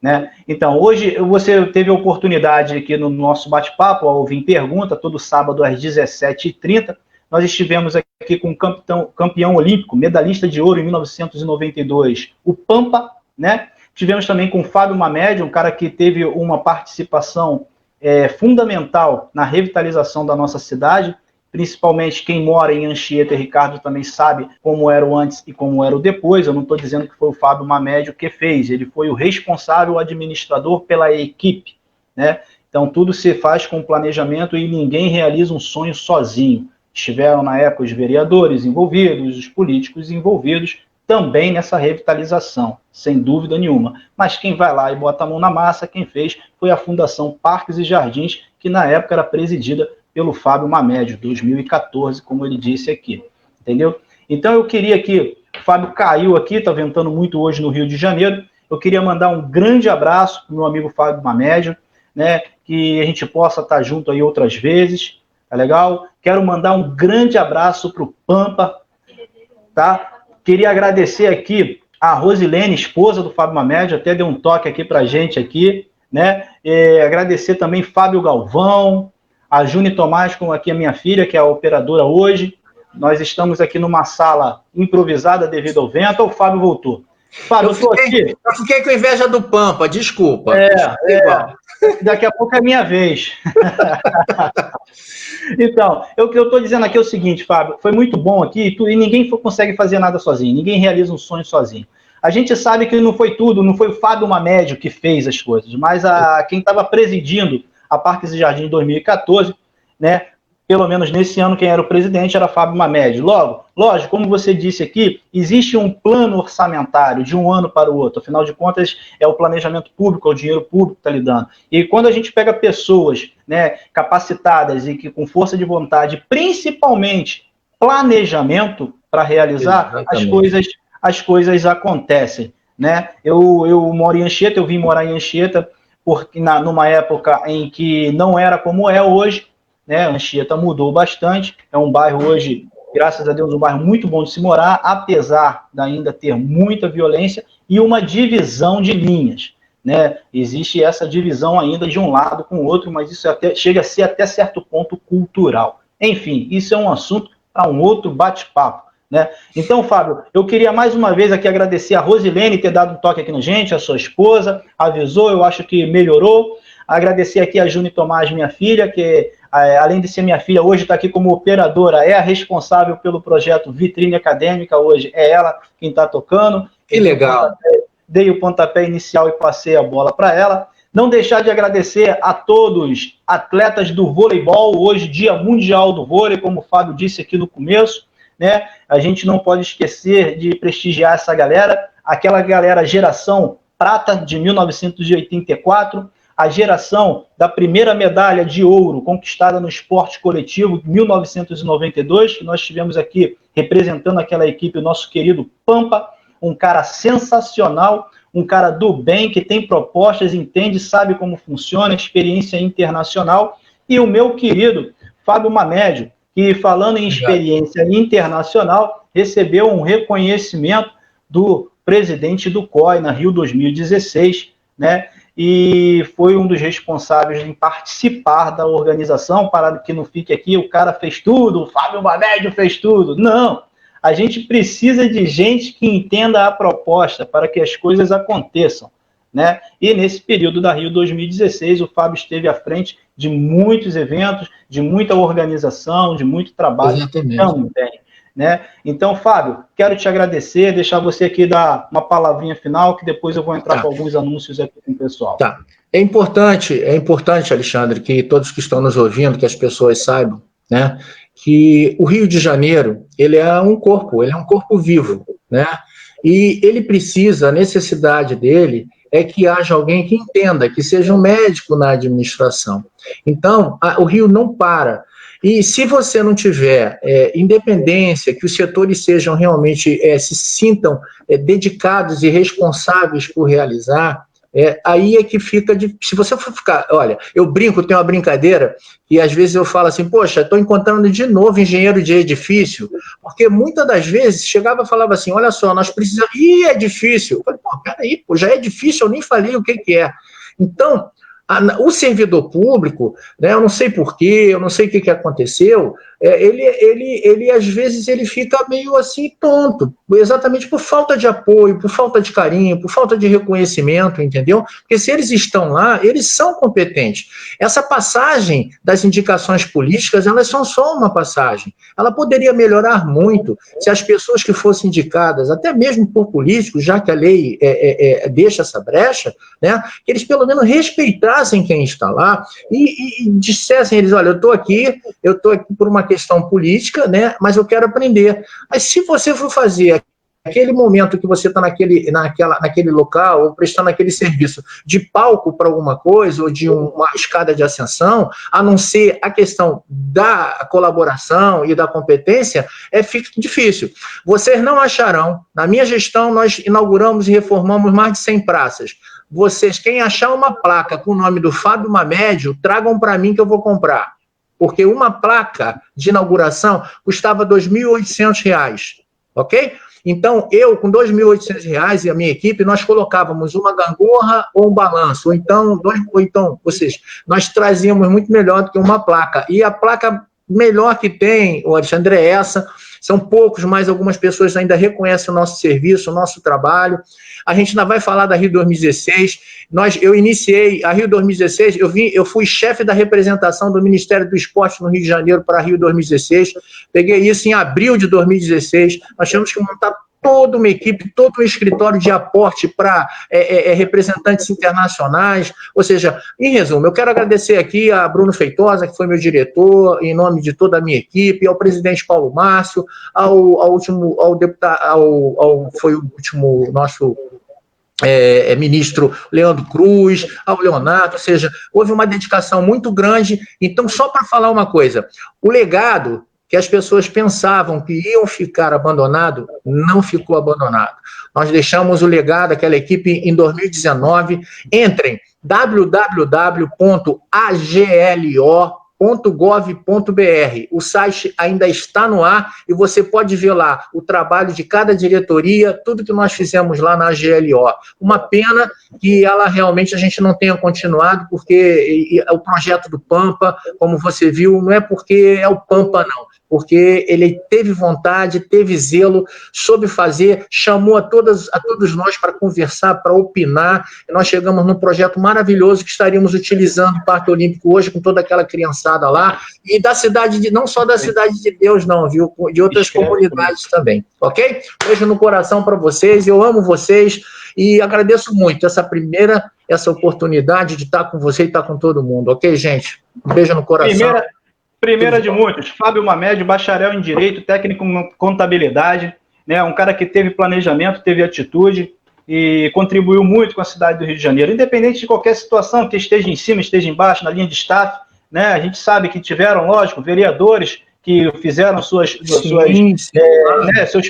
né? Então, hoje você teve a oportunidade aqui no nosso bate-papo, ao ouvir pergunta, todo sábado às 17h30, nós estivemos aqui com o campeão olímpico, medalhista de ouro em 1992, o Pampa, né? Tivemos também com o Fábio Mamed, um cara que teve uma participação fundamental na revitalização da nossa cidade, principalmente quem mora em Anchieta e Ricardo também sabe como era o antes e como era o depois. Eu não estou dizendo que foi o Fábio Mamed que fez, ele foi o responsável administrador pela equipe, né? Então tudo se faz com planejamento e ninguém realiza um sonho sozinho. Estiveram na época os vereadores envolvidos, os políticos envolvidos também nessa revitalização, sem dúvida nenhuma. Mas quem vai lá e bota a mão na massa, quem fez foi a Fundação Parques e Jardins, que na época era presidida pelo Fábio Mamed, 2014, como ele disse aqui, entendeu? Então eu queria que, o Fábio caiu aqui, está ventando muito hoje no Rio de Janeiro, eu queria mandar um grande abraço para o meu amigo Fábio Mamed, né, que a gente possa estar junto aí outras vezes, tá legal? Quero mandar um grande abraço para o Pampa, tá? Queria agradecer aqui a Rosilene, esposa do Fábio Mamed, até deu um toque aqui para a gente aqui, né? Agradecer também Fábio Galvão, a Juni Tomás, com aqui a minha filha, que é a operadora hoje. Nós estamos aqui numa sala improvisada devido ao vento. O Fábio voltou. Fábio, eu fiquei com inveja do Pampa, desculpa. Daqui a pouco é minha vez. Então, o que eu estou dizendo aqui é o seguinte, Fábio, foi muito bom aqui e ninguém consegue fazer nada sozinho, ninguém realiza um sonho sozinho. A gente sabe que não foi tudo, não foi o Fábio Mamed que fez as coisas, mas quem estava presidindo a Parques e Jardim em 2014, né, pelo menos nesse ano quem era o presidente era Fábio Mamed. Lógico, como você disse aqui, existe um plano orçamentário de um ano para o outro, afinal de contas é o planejamento público, é o dinheiro público que está lidando. E quando a gente pega pessoas, né, capacitadas e que com força de vontade, principalmente planejamento para realizar, as coisas acontecem, né? Eu moro em Anchieta, eu vim morar em Anchieta porque numa época em que não era como é hoje, né? Anchieta mudou bastante, é um bairro hoje, graças a Deus, um bairro muito bom de se morar, apesar de ainda ter muita violência e uma divisão de linhas, né? Existe essa divisão ainda de um lado com o outro, mas isso chega a ser até certo ponto cultural. Enfim, isso é um assunto para um outro bate-papo, né? Então, Fábio, eu queria mais uma vez aqui agradecer a Rosilene ter dado um toque aqui na gente, a sua esposa, avisou, eu acho que melhorou. Agradecer aqui a Juni Tomás, minha filha, que além de ser minha filha, hoje está aqui como operadora, é a responsável pelo projeto Vitrine Acadêmica, hoje é ela quem está tocando. Que legal. Dei o pontapé inicial e passei a bola para ela. Não deixar de agradecer a todos atletas do voleibol, hoje Dia Mundial do Vôlei, como o Fábio disse aqui no começo, né? A gente não pode esquecer de prestigiar essa galera, aquela galera geração prata de 1984, a geração da primeira medalha de ouro conquistada no esporte coletivo, 1992, que nós tivemos aqui representando aquela equipe, o nosso querido Pampa, um cara sensacional, um cara do bem, que tem propostas, entende, sabe como funciona, experiência internacional, e o meu querido Fábio Mamed, que, falando em experiência internacional, recebeu um reconhecimento do presidente do COI na Rio 2016, né? E foi um dos responsáveis em participar da organização, para que não fique aqui, o cara fez tudo, o Fábio Mamed fez tudo. Não, a gente precisa de gente que entenda a proposta para que as coisas aconteçam, né? E nesse período da Rio 2016, o Fábio esteve à frente de muitos eventos, de muita organização, de muito trabalho também, né? Então, Fábio, quero te agradecer, deixar você aqui dar uma palavrinha final, que depois eu vou entrar com alguns anúncios aqui com o pessoal. Tá. É importante, Alexandre, que todos que estão nos ouvindo, que as pessoas saibam, né, que o Rio de Janeiro, ele é um corpo vivo, né? E ele precisa, a necessidade dele é que haja alguém que entenda, que seja um médico na administração. Então, o Rio não para. E se você não tiver independência, que os setores sejam realmente, se sintam dedicados e responsáveis por realizar, aí é que fica... Se você for ficar... Olha, eu brinco, tenho uma brincadeira, e às vezes eu falo assim, poxa, estou encontrando de novo engenheiro de edifício, porque muitas das vezes chegava e falava assim, olha só, nós precisamos... é difícil. Eu falei, pô, peraí, já é difícil, eu nem falei o que é. Então, o servidor público, né, eu não sei porquê, eu não sei o que aconteceu, ele às vezes ele fica meio assim tonto, exatamente por falta de apoio, por falta de carinho, por falta de reconhecimento, entendeu? Porque se eles estão lá, eles são competentes. Essa passagem das indicações políticas, elas são só uma passagem. Ela poderia melhorar muito se as pessoas que fossem indicadas, até mesmo por políticos, já que a lei deixa essa brecha, né, que eles pelo menos respeitassem quem está lá e dissessem eles, olha, eu estou aqui por uma questão política, né, mas eu quero aprender. Mas se você for fazer aquele momento que você está naquele local, ou prestando aquele serviço de palco para alguma coisa, ou de uma escada de ascensão, a não ser a questão da colaboração e da competência, fica difícil. Vocês não acharão, na minha gestão, nós inauguramos e reformamos mais de 100 praças. Vocês, quem achar uma placa com o nome do Fábio Mamédio, tragam para mim que eu vou comprar. Porque uma placa de inauguração custava R$ 2.800, ok? Então, eu, com R$ 2.800 e a minha equipe, nós colocávamos uma gangorra ou um balanço, ou então, ou seja, nós trazíamos muito melhor do que uma placa. E a placa melhor que tem, o Alexandre, é essa. São poucos, mas algumas pessoas ainda reconhecem o nosso serviço, o nosso trabalho. A gente ainda vai falar da Rio 2016. Eu iniciei a Rio 2016, eu fui chefe da representação do Ministério do Esporte no Rio de Janeiro para a Rio 2016. Peguei isso em abril de 2016. Nós tivemos que montar toda uma equipe, todo um escritório de aporte para representantes internacionais. Ou seja, em resumo, eu quero agradecer aqui a Bruno Feitosa, que foi meu diretor, em nome de toda a minha equipe, ao presidente Paulo Márcio, foi o último nosso ministro Leandro Cruz, ao Leonardo, ou seja, houve uma dedicação muito grande. Então, só para falar uma coisa, o legado que as pessoas pensavam que iam ficar abandonado, não ficou abandonado. Nós deixamos o legado daquela equipe em 2019. Entrem www.aglo.gov.br. O site ainda está no ar e você pode ver lá o trabalho de cada diretoria, tudo que nós fizemos lá na AGLO. Uma pena que ela realmente a gente não tenha continuado, porque o projeto do Pampa, como você viu, não é porque é o Pampa, não. Porque ele teve vontade, teve zelo, soube fazer, chamou a todos nós para conversar, para opinar, e nós chegamos num projeto maravilhoso que estaríamos utilizando o Parque Olímpico hoje com toda aquela criançada lá, e da cidade, não só da Cidade de Deus, não, viu? De outras comunidades também, ok? Beijo no coração para vocês, eu amo vocês, e agradeço muito essa oportunidade de estar com você e estar com todo mundo, ok, gente? Um beijo no coração. Primeira de muitos, Fábio Mamédio, bacharel em Direito, técnico em Contabilidade, né, um cara que teve planejamento, teve atitude e contribuiu muito com a cidade do Rio de Janeiro, independente de qualquer situação, que esteja em cima, esteja embaixo, na linha de staff, né, a gente sabe que tiveram, lógico, vereadores que fizeram seus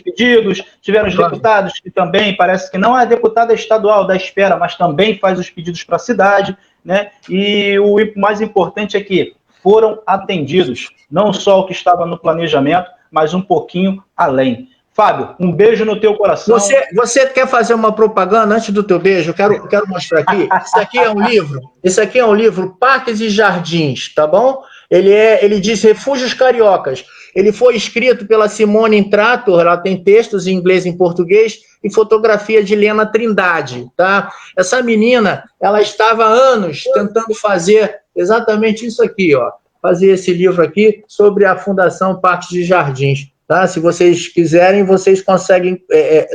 pedidos, tiveram os deputados que também, parece que não é deputada estadual da espera, mas também faz os pedidos para a cidade, né, e o mais importante é que foram atendidos, não só o que estava no planejamento, mas um pouquinho além. Fábio, um beijo no teu coração. Você quer fazer uma propaganda antes do teu beijo? Eu quero mostrar aqui. Esse aqui é um livro Parques e Jardins, tá bom? Ele diz Refúgios Cariocas. Ele foi escrito pela Simone Intrator, ela tem textos em inglês e em português, e fotografia de Lena Trindade, tá? Essa menina, ela estava há anos tentando fazer exatamente isso aqui, ó, fazer esse livro aqui sobre a Fundação Parques e Jardins, tá? Se vocês quiserem, vocês conseguem,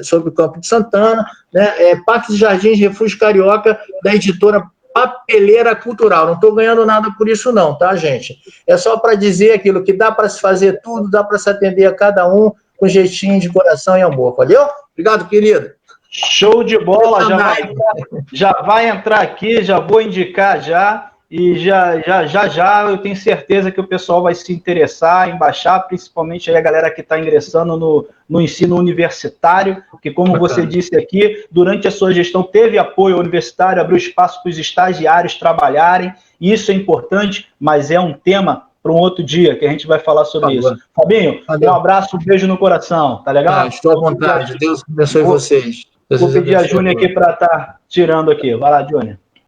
sobre o Campo de Santana, né? Parques e Jardins, Refúgio Carioca, da editora Papeleira Cultural. Não estou ganhando nada por isso não, tá, gente? É só para dizer aquilo que dá para se fazer tudo, dá para se atender a cada um com jeitinho de coração e amor. Valeu? Obrigado, querido. Show de bola. Já vai entrar aqui, já vou indicar já. E já eu tenho certeza que o pessoal vai se interessar em baixar, principalmente aí a galera que está ingressando no ensino universitário, que, como você disse aqui, durante a sua gestão teve apoio universitário, abriu espaço para os estagiários trabalharem, isso é importante, mas é um tema para um outro dia, que a gente vai falar sobre isso. Fabinho, um abraço, um beijo no coração, tá legal? Estou à vontade, Deus abençoe vocês. Vou pedir a Júnior aqui para estar tirando aqui. Vai lá, Júnior.